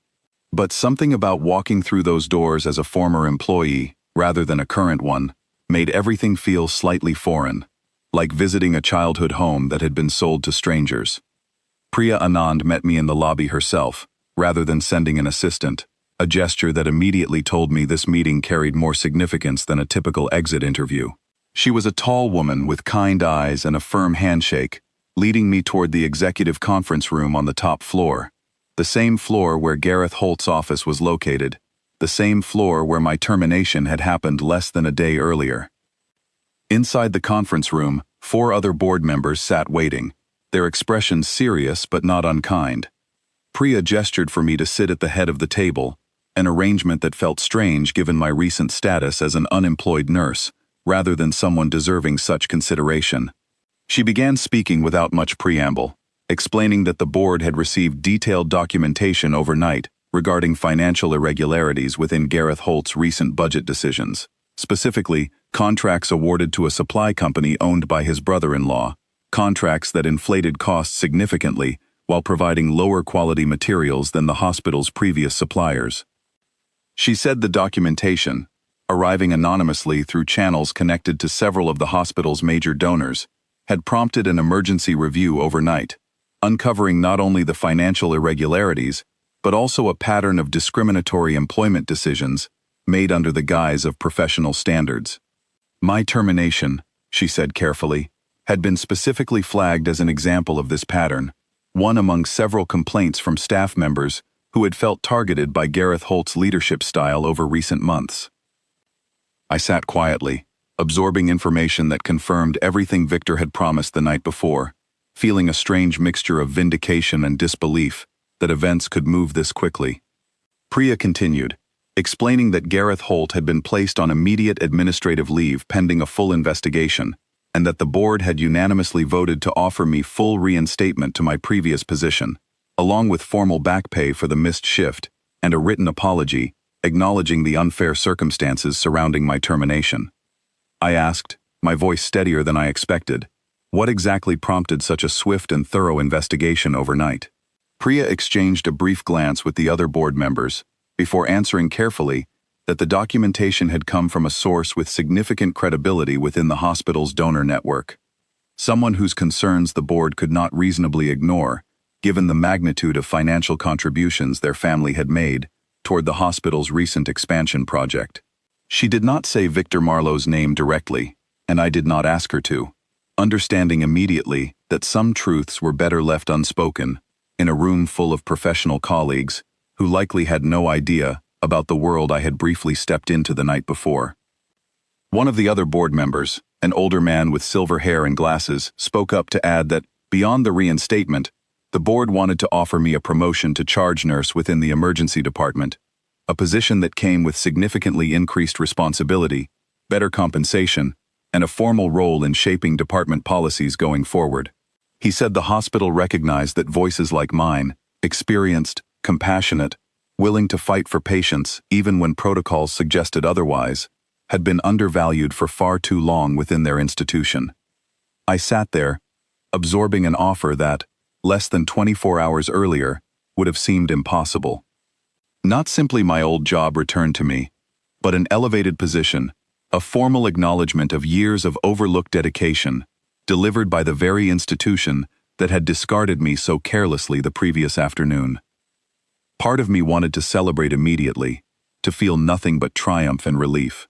But something about walking through those doors as a former employee, rather than a current one, made everything feel slightly foreign, like visiting a childhood home that had been sold to strangers. Priya Anand met me in the lobby herself, rather than sending an assistant, a gesture that immediately told me this meeting carried more significance than a typical exit interview. She was a tall woman with kind eyes and a firm handshake, leading me toward the executive conference room on the top floor, the same floor where Gareth Holt's office was located, the same floor where my termination had happened less than a day earlier. Inside the conference room, 4 other board members sat waiting, their expressions serious but not unkind. Priya gestured for me to sit at the head of the table, an arrangement that felt strange given my recent status as an unemployed nurse, rather than someone deserving such consideration. She began speaking without much preamble, explaining that the board had received detailed documentation overnight regarding financial irregularities within Gareth Holt's recent budget decisions, specifically contracts awarded to a supply company owned by his brother-in-law, contracts that inflated costs significantly while providing lower quality materials than the hospital's previous suppliers. She said the documentation, arriving anonymously through channels connected to several of the hospital's major donors, had prompted an emergency review overnight, uncovering not only the financial irregularities, but also a pattern of discriminatory employment decisions made under the guise of professional standards. My termination, she said carefully, had been specifically flagged as an example of this pattern, one among several complaints from staff members who had felt targeted by Gareth Holt's leadership style over recent months. I sat quietly, absorbing information that confirmed everything Victor had promised the night before, feeling a strange mixture of vindication and disbelief that events could move this quickly. Priya continued, explaining that Gareth Holt had been placed on immediate administrative leave pending a full investigation, and that the board had unanimously voted to offer me full reinstatement to my previous position, along with formal back pay for the missed shift and a written apology acknowledging the unfair circumstances surrounding my termination. I asked, my voice steadier than I expected, what exactly prompted such a swift and thorough investigation overnight? Priya exchanged a brief glance with the other board members before answering carefully that the documentation had come from a source with significant credibility within the hospital's donor network, someone whose concerns the board could not reasonably ignore, given the magnitude of financial contributions their family had made toward the hospital's recent expansion project. She did not say Victor Marlowe's name directly, and I did not ask her to, understanding immediately that some truths were better left unspoken in a room full of professional colleagues who likely had no idea about the world I had briefly stepped into the night before. One of the other board members, an older man with silver hair and glasses, spoke up to add that, beyond the reinstatement, the board wanted to offer me a promotion to charge nurse within the emergency department, a position that came with significantly increased responsibility, better compensation, and a formal role in shaping department policies going forward. He said the hospital recognized that voices like mine, experienced, compassionate, willing to fight for patients even when protocols suggested otherwise, had been undervalued for far too long within their institution. I sat there, absorbing an offer that, less than 24 hours earlier, would have seemed impossible. Not simply my old job returned to me, but an elevated position, a formal acknowledgement of years of overlooked dedication, delivered by the very institution that had discarded me so carelessly the previous afternoon. Part of me wanted to celebrate immediately, to feel nothing but triumph and relief.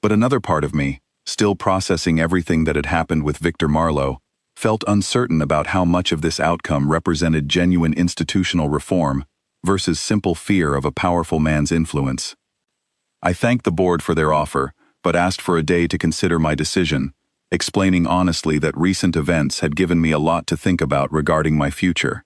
But another part of me, still processing everything that had happened with Victor Marlowe, felt uncertain about how much of this outcome represented genuine institutional reform versus simple fear of a powerful man's influence. I thanked the board for their offer, but asked for a day to consider my decision, explaining honestly that recent events had given me a lot to think about regarding my future.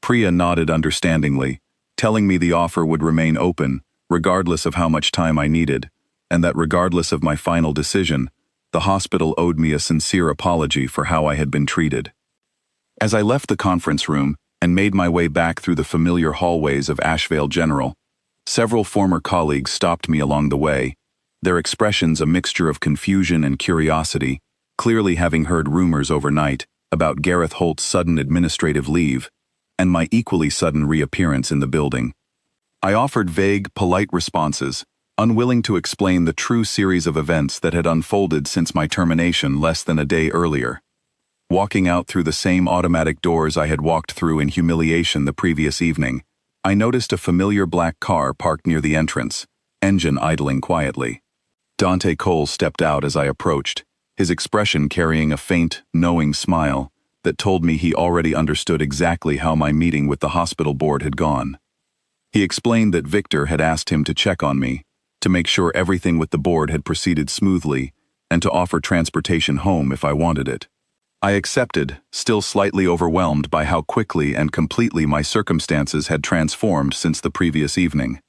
Priya nodded understandingly, telling me the offer would remain open, regardless of how much time I needed, and that regardless of my final decision, the hospital owed me a sincere apology for how I had been treated. As I left the conference room and made my way back through the familiar hallways of Ashvale General, several former colleagues stopped me along the way, their expressions a mixture of confusion and curiosity, clearly having heard rumors overnight about Gareth Holt's sudden administrative leave and my equally sudden reappearance in the building. I offered vague, polite responses, unwilling to explain the true series of events that had unfolded since my termination less than a day earlier. Walking out through the same automatic doors I had walked through in humiliation the previous evening, I noticed a familiar black car parked near the entrance, engine idling quietly. Dante Cole stepped out as I approached, his expression carrying a faint, knowing smile that told me he already understood exactly how my meeting with the hospital board had gone. He explained that Victor had asked him to check on me, to make sure everything with the board had proceeded smoothly, and to offer transportation home if I wanted it. I accepted, still slightly overwhelmed by how quickly and completely my circumstances had transformed since the previous evening.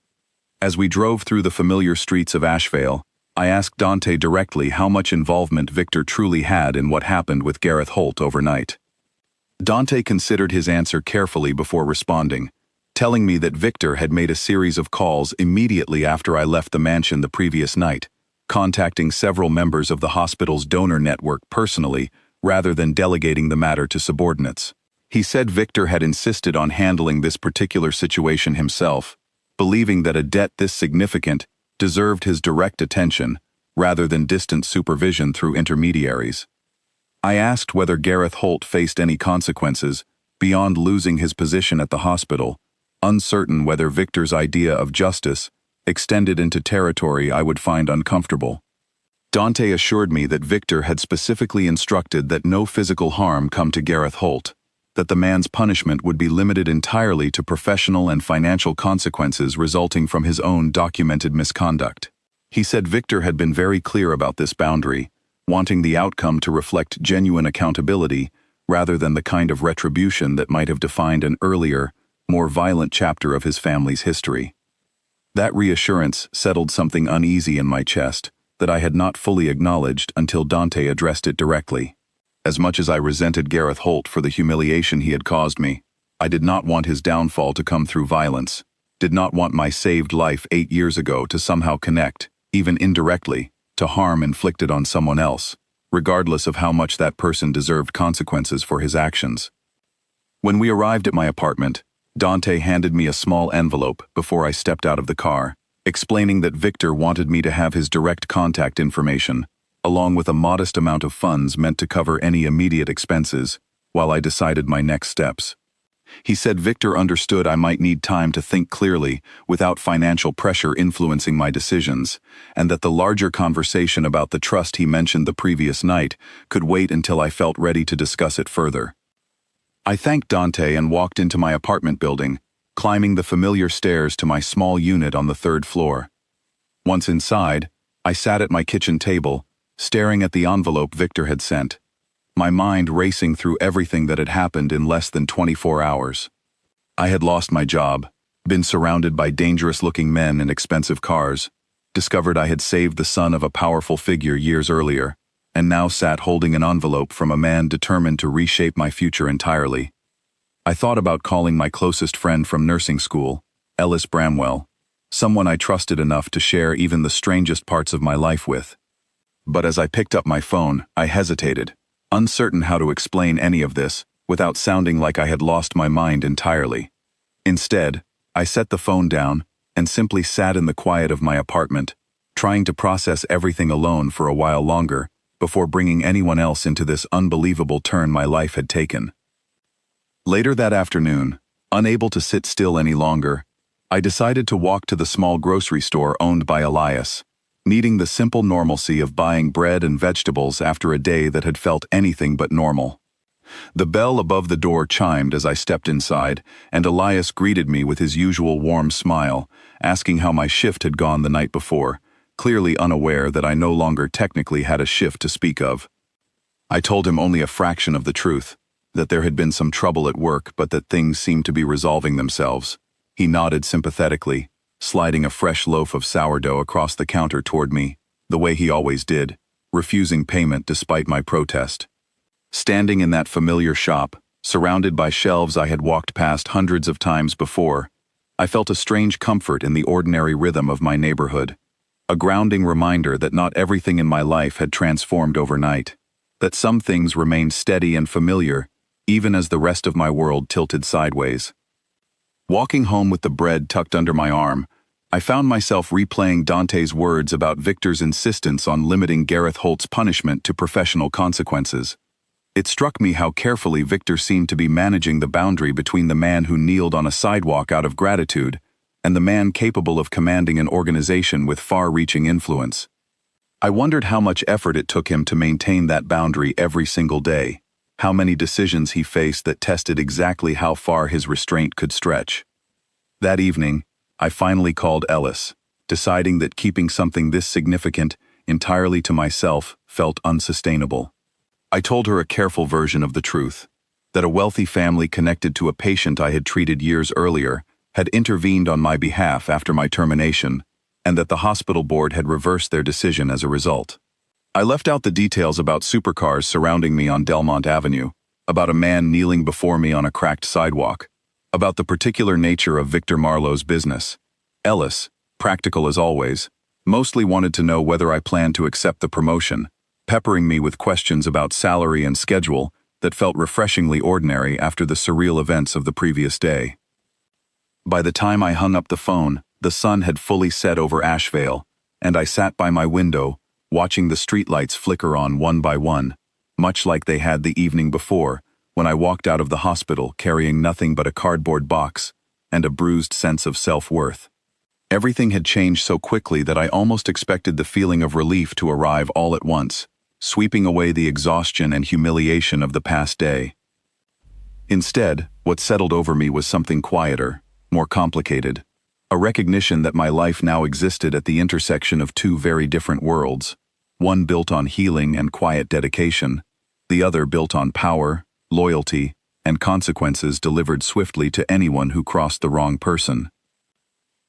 As we drove through the familiar streets of Ashvale, I asked Dante directly how much involvement Victor truly had in what happened with Gareth Holt overnight. Dante considered his answer carefully before responding, telling me that Victor had made a series of calls immediately after I left the mansion the previous night, contacting several members of the hospital's donor network personally rather than delegating the matter to subordinates. He said Victor had insisted on handling this particular situation himself, believing that a debt this significant deserved his direct attention rather than distant supervision through intermediaries. I asked whether Gareth Holt faced any consequences beyond losing his position at the hospital, uncertain whether Victor's idea of justice extended into territory I would find uncomfortable. Dante assured me that Victor had specifically instructed that no physical harm come to Gareth Holt, that the man's punishment would be limited entirely to professional and financial consequences resulting from his own documented misconduct. He said Victor had been very clear about this boundary, wanting the outcome to reflect genuine accountability rather than the kind of retribution that might have defined an earlier, more violent chapter of his family's history. That reassurance settled something uneasy in my chest that I had not fully acknowledged until Dante addressed it directly. As much as I resented Gareth Holt for the humiliation he had caused me, I did not want his downfall to come through violence, did not want my saved life 8 years ago to somehow connect, even indirectly, to harm inflicted on someone else, regardless of how much that person deserved consequences for his actions. When we arrived at my apartment, Dante handed me a small envelope before I stepped out of the car, explaining that Victor wanted me to have his direct contact information, along with a modest amount of funds meant to cover any immediate expenses, while I decided my next steps. He said Victor understood I might need time to think clearly without financial pressure influencing my decisions, and that the larger conversation about the trust he mentioned the previous night could wait until I felt ready to discuss it further. I thanked Dante and walked into my apartment building, climbing the familiar stairs to my small unit on the 3rd floor. Once inside, I sat at my kitchen table, staring at the envelope Victor had sent, my mind racing through everything that had happened in less than 24 hours. I had lost my job, been surrounded by dangerous-looking men and expensive cars, discovered I had saved the son of a powerful figure years earlier, and now sat holding an envelope from a man determined to reshape my future entirely. I thought about calling my closest friend from nursing school, Ellis Bramwell, someone I trusted enough to share even the strangest parts of my life with. But as I picked up my phone, I hesitated, uncertain how to explain any of this without sounding like I had lost my mind entirely. Instead, I set the phone down and simply sat in the quiet of my apartment, trying to process everything alone for a while longer before bringing anyone else into this unbelievable turn my life had taken. Later that afternoon, unable to sit still any longer, I decided to walk to the small grocery store owned by Elias, needing the simple normalcy of buying bread and vegetables after a day that had felt anything but normal. The bell above the door chimed as I stepped inside, and Elias greeted me with his usual warm smile, asking how my shift had gone the night before, clearly unaware that I no longer technically had a shift to speak of. I told him only a fraction of the truth, that there had been some trouble at work but that things seemed to be resolving themselves. He nodded sympathetically, sliding a fresh loaf of sourdough across the counter toward me, the way he always did, refusing payment despite my protest. Standing in that familiar shop, surrounded by shelves I had walked past hundreds of times before, I felt a strange comfort in the ordinary rhythm of my neighborhood, a grounding reminder that not everything in my life had transformed overnight, that some things remained steady and familiar, even as the rest of my world tilted sideways. Walking home with the bread tucked under my arm, I found myself replaying Dante's words about Victor's insistence on limiting Gareth Holt's punishment to professional consequences. It struck me how carefully Victor seemed to be managing the boundary between the man who kneeled on a sidewalk out of gratitude and the man capable of commanding an organization with far-reaching influence. I wondered how much effort it took him to maintain that boundary every single day, how many decisions he faced that tested exactly how far his restraint could stretch. That evening, I finally called Ellis, deciding that keeping something this significant entirely to myself felt unsustainable. I told her a careful version of the truth, that a wealthy family connected to a patient I had treated years earlier had intervened on my behalf after my termination, and that the hospital board had reversed their decision as a result. I left out the details about supercars surrounding me on Delmont Avenue, about a man kneeling before me on a cracked sidewalk, about the particular nature of Victor Marlowe's business. Ellis, practical as always, mostly wanted to know whether I planned to accept the promotion, peppering me with questions about salary and schedule that felt refreshingly ordinary after the surreal events of the previous day. By the time I hung up the phone, the sun had fully set over Asheville, and I sat by my window, watching the streetlights flicker on one by one, much like they had the evening before, when I walked out of the hospital carrying nothing but a cardboard box and a bruised sense of self-worth. Everything had changed so quickly that I almost expected the feeling of relief to arrive all at once, sweeping away the exhaustion and humiliation of the past day. Instead, what settled over me was something quieter, more complicated, a recognition that my life now existed at the intersection of two very different worlds, one built on healing and quiet dedication, the other built on power, loyalty, and consequences delivered swiftly to anyone who crossed the wrong person.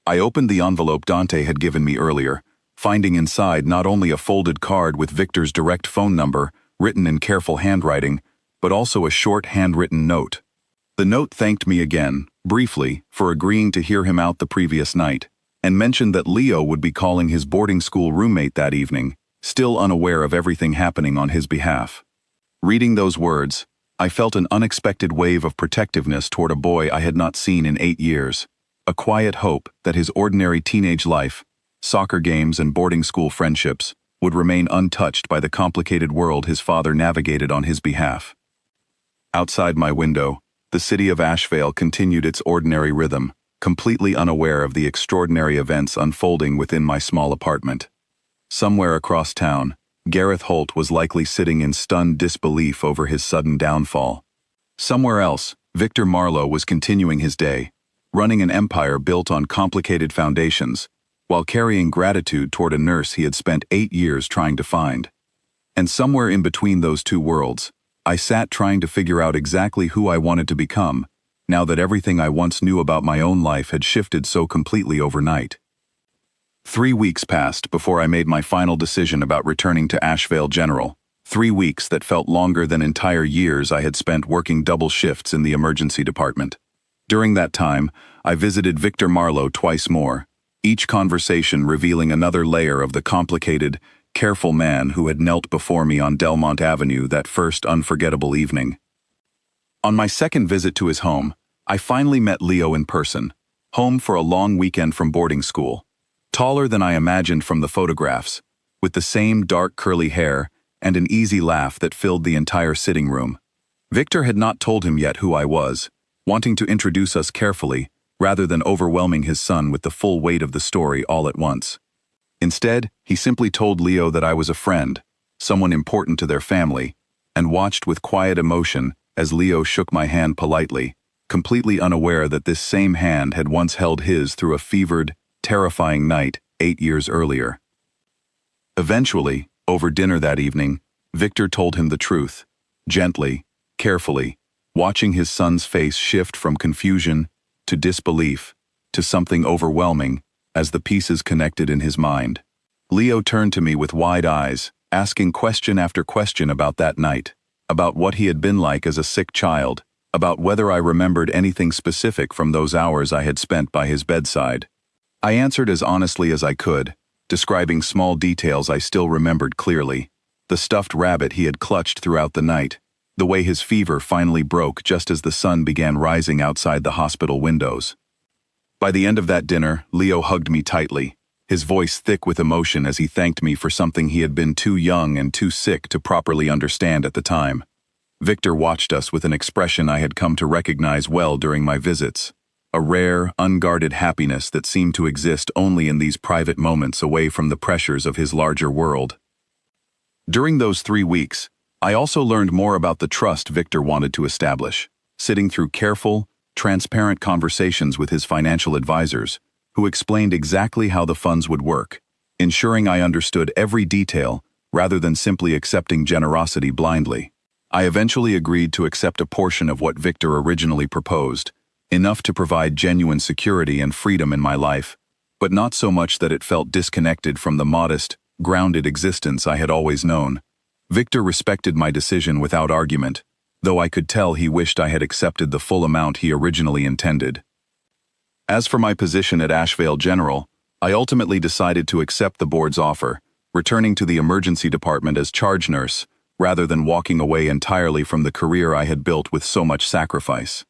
I opened the envelope Dante had given me earlier, finding inside not only a folded card with Victor's direct phone number, written in careful handwriting, but also a short handwritten note. The note thanked me again, briefly, for agreeing to hear him out the previous night, and mentioned that Leo would be calling his boarding school roommate that evening, still unaware of everything happening on his behalf. Reading those words, I felt an unexpected wave of protectiveness toward a boy I had not seen in 8 years, a quiet hope that his ordinary teenage life, soccer games and boarding school friendships, would remain untouched by the complicated world his father navigated on his behalf. Outside my window, the city of Asheville continued its ordinary rhythm, completely unaware of the extraordinary events unfolding within my small apartment. Somewhere across town, Gareth Holt was likely sitting in stunned disbelief over his sudden downfall. Somewhere else, Victor Marlowe was continuing his day, running an empire built on complicated foundations, while carrying gratitude toward a nurse he had spent 8 years trying to find. And somewhere in between those two worlds, I sat trying to figure out exactly who I wanted to become, now that everything I once knew about my own life had shifted so completely overnight. 3 weeks passed before I made my final decision about returning to Asheville General, 3 weeks that felt longer than entire years I had spent working double shifts in the emergency department. During that time, I visited Victor Marlowe twice more, each conversation revealing another layer of the complicated, careful man who had knelt before me on Delmont Avenue that first unforgettable evening. On my second visit to his home, I finally met Leo in person, home for a long weekend from boarding school. Taller than I imagined from the photographs, with the same dark curly hair and an easy laugh that filled the entire sitting room. Victor had not told him yet who I was, wanting to introduce us carefully, rather than overwhelming his son with the full weight of the story all at once. Instead, he simply told Leo that I was a friend, someone important to their family, and watched with quiet emotion as Leo shook my hand politely, completely unaware that this same hand had once held his through a fevered, terrifying night 8 years earlier. Eventually, over dinner that evening, Victor told him the truth, gently, carefully, watching his son's face shift from confusion to disbelief to something overwhelming as the pieces connected in his mind. Leo turned to me with wide eyes, asking question after question about that night, about what he had been like as a sick child, about whether I remembered anything specific from those hours I had spent by his bedside. I answered as honestly as I could, describing small details I still remembered clearly, the stuffed rabbit he had clutched throughout the night, the way his fever finally broke just as the sun began rising outside the hospital windows. By the end of that dinner, Leo hugged me tightly, his voice thick with emotion as he thanked me for something he had been too young and too sick to properly understand at the time. Victor watched us with an expression I had come to recognize well during my visits, a rare, unguarded happiness that seemed to exist only in these private moments away from the pressures of his larger world. During those 3 weeks, I also learned more about the trust Victor wanted to establish, sitting through careful, transparent conversations with his financial advisors, who explained exactly how the funds would work, ensuring I understood every detail rather than simply accepting generosity blindly. I eventually agreed to accept a portion of what Victor originally proposed, enough to provide genuine security and freedom in my life, but not so much that it felt disconnected from the modest, grounded existence I had always known. Victor respected my decision without argument, though I could tell he wished I had accepted the full amount he originally intended. As for my position at Asheville General, I ultimately decided to accept the board's offer, returning to the emergency department as charge nurse, rather than walking away entirely from the career I had built with so much sacrifice.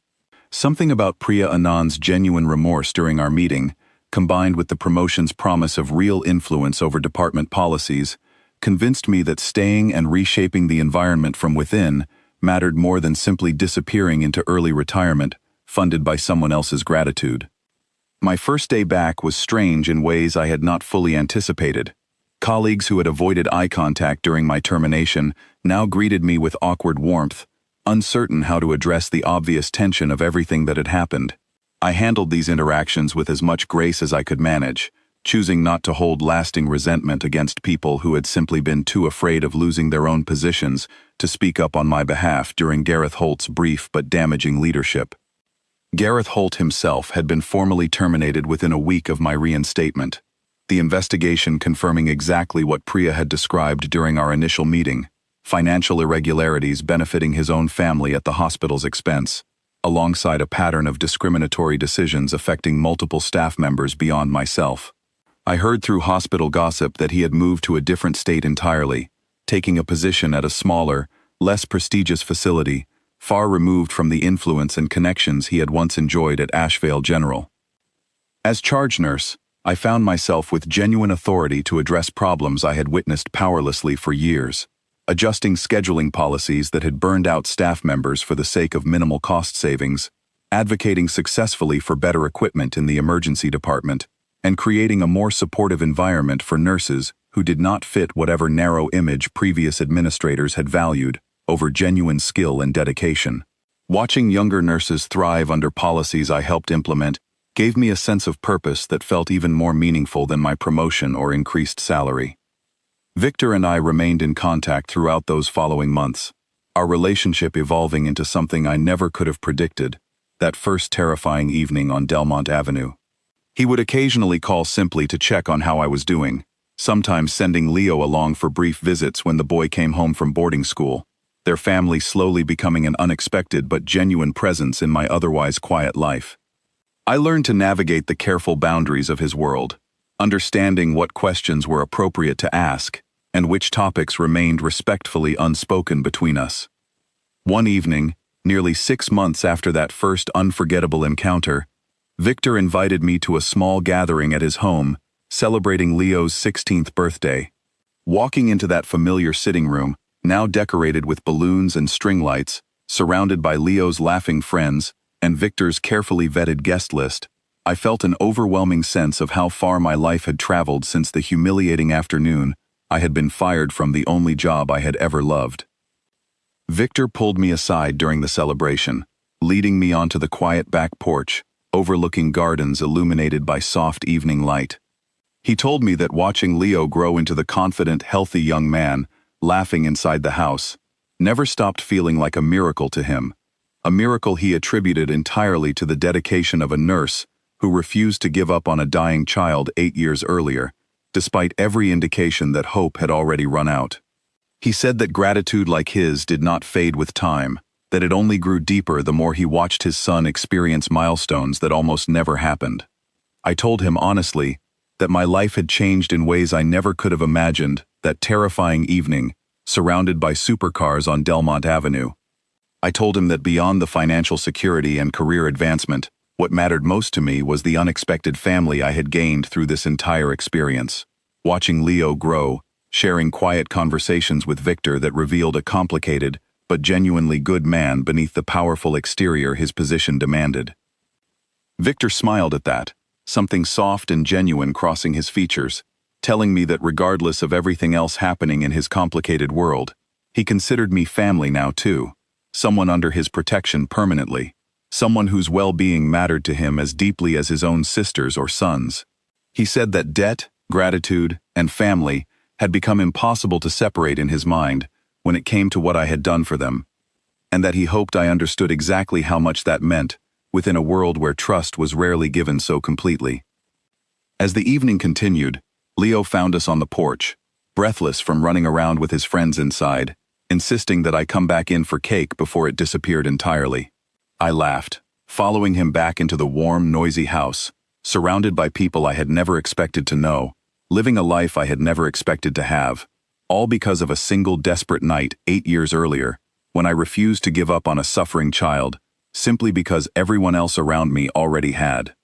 Something about Priya Anand's genuine remorse during our meeting, combined with the promotion's promise of real influence over department policies, convinced me that staying and reshaping the environment from within mattered more than simply disappearing into early retirement, funded by someone else's gratitude. My first day back was strange in ways I had not fully anticipated. Colleagues who had avoided eye contact during my termination now greeted me with awkward warmth, uncertain how to address the obvious tension of everything that had happened. I handled these interactions with as much grace as I could manage, choosing not to hold lasting resentment against people who had simply been too afraid of losing their own positions to speak up on my behalf during Gareth Holt's brief but damaging leadership. Gareth Holt himself had been formally terminated within a week of my reinstatement, the investigation confirming exactly what Priya had described during our initial meeting: financial irregularities benefiting his own family at the hospital's expense, alongside a pattern of discriminatory decisions affecting multiple staff members beyond myself. I heard through hospital gossip that he had moved to a different state entirely, taking a position at a smaller, less prestigious facility, far removed from the influence and connections he had once enjoyed at Ashvale General. As charge nurse, I found myself with genuine authority to address problems I had witnessed powerlessly for years, adjusting scheduling policies that had burned out staff members for the sake of minimal cost savings, advocating successfully for better equipment in the emergency department, and creating a more supportive environment for nurses who did not fit whatever narrow image previous administrators had valued over genuine skill and dedication. Watching younger nurses thrive under policies I helped implement gave me a sense of purpose that felt even more meaningful than my promotion or increased salary. Victor and I remained in contact throughout those following months, our relationship evolving into something I never could have predicted, that first terrifying evening on Delmont Avenue. He would occasionally call simply to check on how I was doing, sometimes sending Leo along for brief visits when the boy came home from boarding school, their family slowly becoming an unexpected but genuine presence in my otherwise quiet life. I learned to navigate the careful boundaries of his world, understanding what questions were appropriate to ask and which topics remained respectfully unspoken between us. One evening, nearly 6 months after that first unforgettable encounter, Victor invited me to a small gathering at his home, celebrating Leo's 16th birthday. Walking into that familiar sitting room, now decorated with balloons and string lights, surrounded by Leo's laughing friends and Victor's carefully vetted guest list, I felt an overwhelming sense of how far my life had traveled since the humiliating afternoon I had been fired from the only job I had ever loved. Victor pulled me aside during the celebration, leading me onto the quiet back porch, overlooking gardens illuminated by soft evening light. He told me that watching Leo grow into the confident, healthy young man, laughing inside the house, never stopped feeling like a miracle to him, a miracle he attributed entirely to the dedication of a nurse who refused to give up on a dying child 8 years earlier, despite every indication that hope had already run out. He said that gratitude like his did not fade with time, that it only grew deeper the more he watched his son experience milestones that almost never happened. I told him honestly that my life had changed in ways I never could have imagined that terrifying evening, surrounded by supercars on Delmont Avenue. I told him that beyond the financial security and career advancement, what mattered most to me was the unexpected family I had gained through this entire experience. Watching Leo grow, sharing quiet conversations with Victor that revealed a complicated but genuinely good man beneath the powerful exterior his position demanded. Victor smiled at that, something soft and genuine crossing his features, telling me that regardless of everything else happening in his complicated world, he considered me family now too, someone under his protection permanently, someone whose well-being mattered to him as deeply as his own sisters or sons. He said that debt, gratitude, and family had become impossible to separate in his mind when it came to what I had done for them, and that he hoped I understood exactly how much that meant within a world where trust was rarely given so completely. As the evening continued, Leo found us on the porch, breathless from running around with his friends inside, insisting that I come back in for cake before it disappeared entirely. I laughed, following him back into the warm, noisy house, surrounded by people I had never expected to know, living a life I had never expected to have, all because of a single desperate night 8 years earlier, when I refused to give up on a suffering child, simply because everyone else around me already had.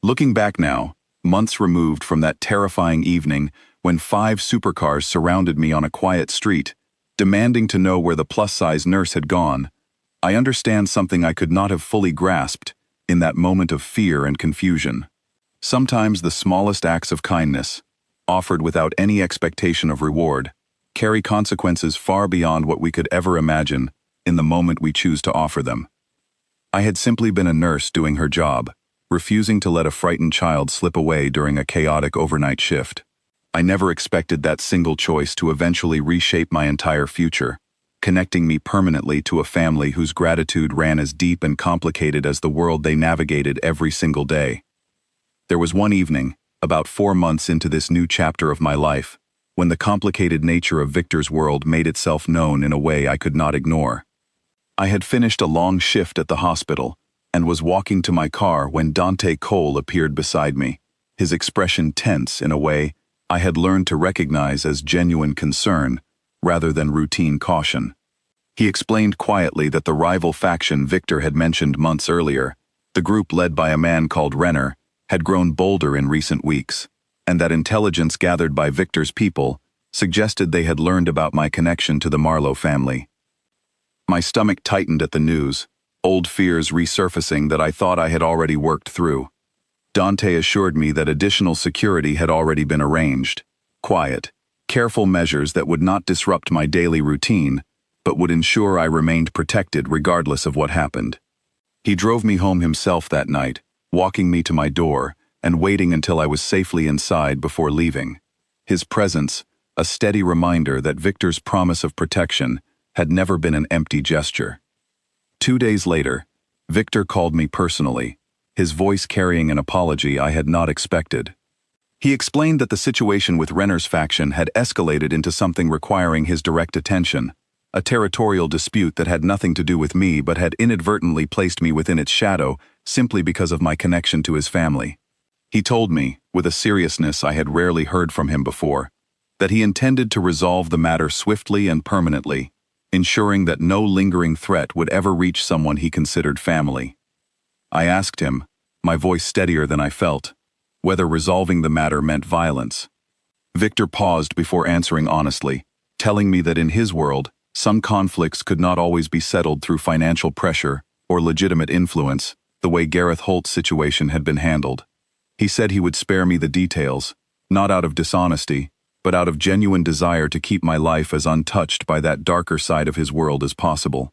Looking back now, months removed from that terrifying evening when 5 supercars surrounded me on a quiet street, demanding to know where the plus-size nurse had gone, I understand something I could not have fully grasped in that moment of fear and confusion. Sometimes the smallest acts of kindness, offered without any expectation of reward, carry consequences far beyond what we could ever imagine in the moment we choose to offer them. I had simply been a nurse doing her job, refusing to let a frightened child slip away during a chaotic overnight shift. I never expected that single choice to eventually reshape my entire future, connecting me permanently to a family whose gratitude ran as deep and complicated as the world they navigated every single day. There was one evening, about 4 months into this new chapter of my life, when the complicated nature of Victor's world made itself known in a way I could not ignore. I had finished a long shift at the hospital and was walking to my car when Dante Cole appeared beside me, his expression tense in a way I had learned to recognize as genuine concern rather than routine caution. He explained quietly that the rival faction Victor had mentioned months earlier, the group led by a man called Renner, had grown bolder in recent weeks, and that intelligence gathered by Victor's people suggested they had learned about my connection to the Marlowe family. My stomach tightened at the news, old fears resurfacing that I thought I had already worked through. Dante assured me that additional security had already been arranged, quiet, careful measures that would not disrupt my daily routine, but would ensure I remained protected regardless of what happened. He drove me home himself that night, walking me to my door and waiting until I was safely inside before leaving. His presence, a steady reminder that Victor's promise of protection had never been an empty gesture. 2 days later, Victor called me personally, his voice carrying an apology I had not expected. He explained that the situation with Renner's faction had escalated into something requiring his direct attention, a territorial dispute that had nothing to do with me but had inadvertently placed me within its shadow simply because of my connection to his family. He told me, with a seriousness I had rarely heard from him before, that he intended to resolve the matter swiftly and permanently, ensuring that no lingering threat would ever reach someone he considered family. I asked him, my voice steadier than I felt, whether resolving the matter meant violence. Victor paused before answering honestly, telling me that in his world, some conflicts could not always be settled through financial pressure or legitimate influence, the way Gareth Holt's situation had been handled. He said he would spare me the details, not out of dishonesty, but out of genuine desire to keep my life as untouched by that darker side of his world as possible.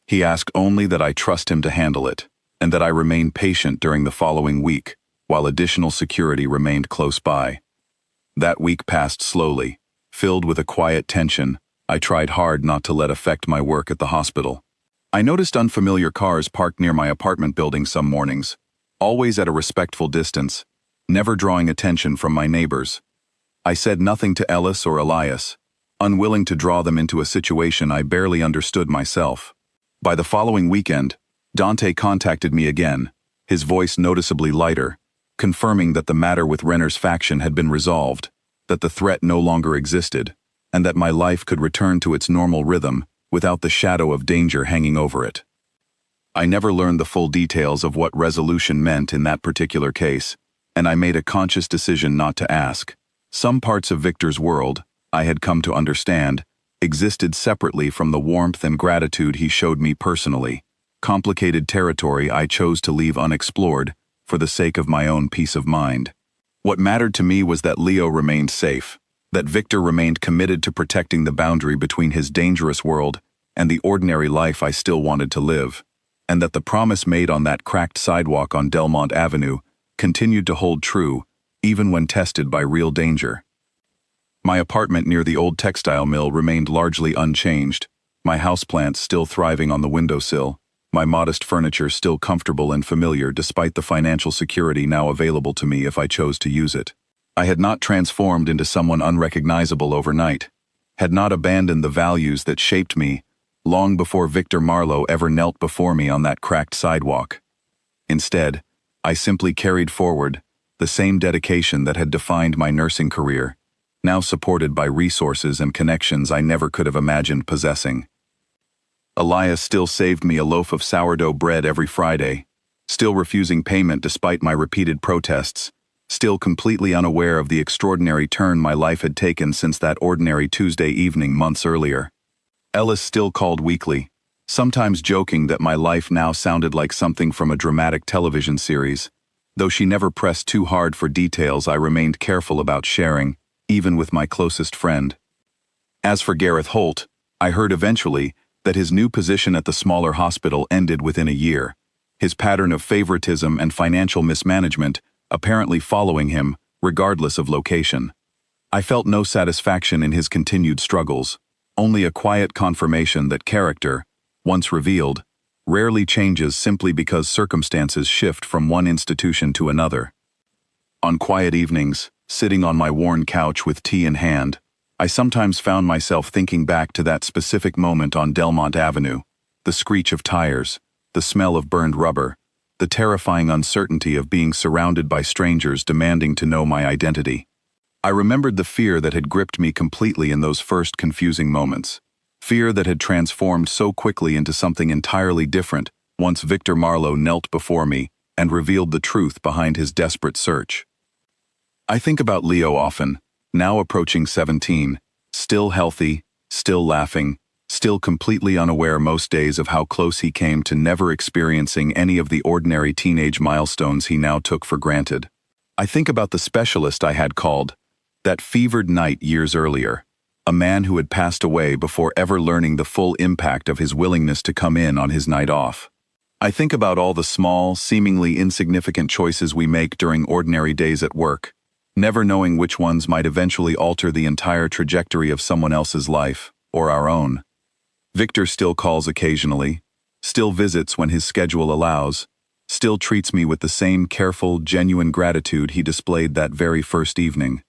He asked only that I trust him to handle it, and that I remain patient during the following week, while additional security remained close by. That week passed slowly, filled with a quiet tension I tried hard not to let affect my work at the hospital. I noticed unfamiliar cars parked near my apartment building some mornings, always at a respectful distance, never drawing attention from my neighbors. I said nothing to Ellis or Elias, unwilling to draw them into a situation I barely understood myself. By the following weekend, Dante contacted me again, his voice noticeably lighter, confirming that the matter with Renner's faction had been resolved, that the threat no longer existed, and that my life could return to its normal rhythm without the shadow of danger hanging over it. I never learned the full details of what resolution meant in that particular case, and I made a conscious decision not to ask. Some parts of Victor's world, I had come to understand, existed separately from the warmth and gratitude he showed me personally, complicated territory I chose to leave unexplored for the sake of my own peace of mind. What mattered to me was that Leo remained safe, that Victor remained committed to protecting the boundary between his dangerous world and the ordinary life I still wanted to live, and that the promise made on that cracked sidewalk on Delmont Avenue continued to hold true even when tested by real danger. My apartment near the old textile mill remained largely unchanged, my houseplants still thriving on the windowsill, my modest furniture still comfortable and familiar despite the financial security now available to me if I chose to use it. I had not transformed into someone unrecognizable overnight, had not abandoned the values that shaped me long before Victor Marlowe ever knelt before me on that cracked sidewalk. Instead, I simply carried forward the same dedication that had defined my nursing career, now supported by resources and connections I never could have imagined possessing. Elias still saved me a loaf of sourdough bread every Friday, still refusing payment despite my repeated protests, still completely unaware of the extraordinary turn my life had taken since that ordinary Tuesday evening months earlier. Ellis still called weekly, sometimes joking that my life now sounded like something from a dramatic television series. Though she never pressed too hard for details, I remained careful about sharing, even with my closest friend. As for Gareth Holt, I heard eventually that his new position at the smaller hospital ended within a year, his pattern of favoritism and financial mismanagement apparently following him, regardless of location. I felt no satisfaction in his continued struggles, only a quiet confirmation that character, once revealed, rarely changes simply because circumstances shift from one institution to another. On quiet evenings, sitting on my worn couch with tea in hand, I sometimes found myself thinking back to that specific moment on Delmont Avenue, the screech of tires, the smell of burned rubber, the terrifying uncertainty of being surrounded by strangers demanding to know my identity. I remembered the fear that had gripped me completely in those first confusing moments, fear that had transformed so quickly into something entirely different once Victor Marlowe knelt before me and revealed the truth behind his desperate search. I think about Leo often, now approaching 17, still healthy, still laughing, still completely unaware most days of how close he came to never experiencing any of the ordinary teenage milestones he now took for granted. I think about the specialist I had called, that fevered night years earlier, a man who had passed away before ever learning the full impact of his willingness to come in on his night off. I think about all the small, seemingly insignificant choices we make during ordinary days at work, never knowing which ones might eventually alter the entire trajectory of someone else's life, or our own. Victor still calls occasionally, still visits when his schedule allows, still treats me with the same careful, genuine gratitude he displayed that very first evening.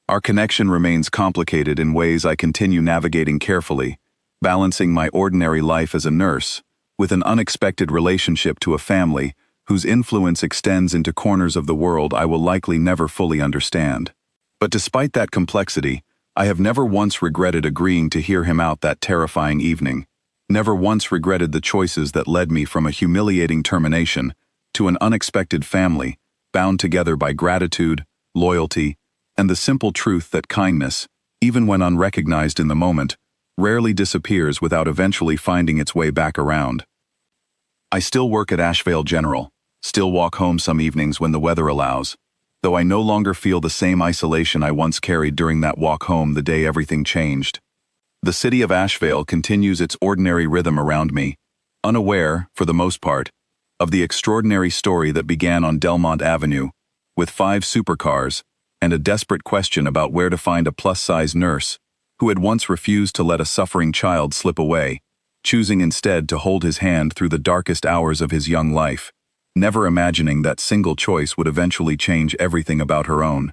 Our connection remains complicated in ways I continue navigating carefully, balancing my ordinary life as a nurse with an unexpected relationship to a family whose influence extends into corners of the world I will likely never fully understand. But despite that complexity, I have never once regretted agreeing to hear him out that terrifying evening, never once regretted the choices that led me from a humiliating termination to an unexpected family, bound together by gratitude, loyalty, and the simple truth that kindness, even when unrecognized in the moment, rarely disappears without eventually finding its way back around. I still work at Ashevale General, still walk home some evenings when the weather allows, though I no longer feel the same isolation I once carried during that walk home the day everything changed. The city of Ashevale continues its ordinary rhythm around me, unaware, for the most part, of the extraordinary story that began on Delmont Avenue, with 5 supercars and a desperate question about where to find a plus-size nurse who had once refused to let a suffering child slip away, choosing instead to hold his hand through the darkest hours of his young life, never imagining that single choice would eventually change everything about her own.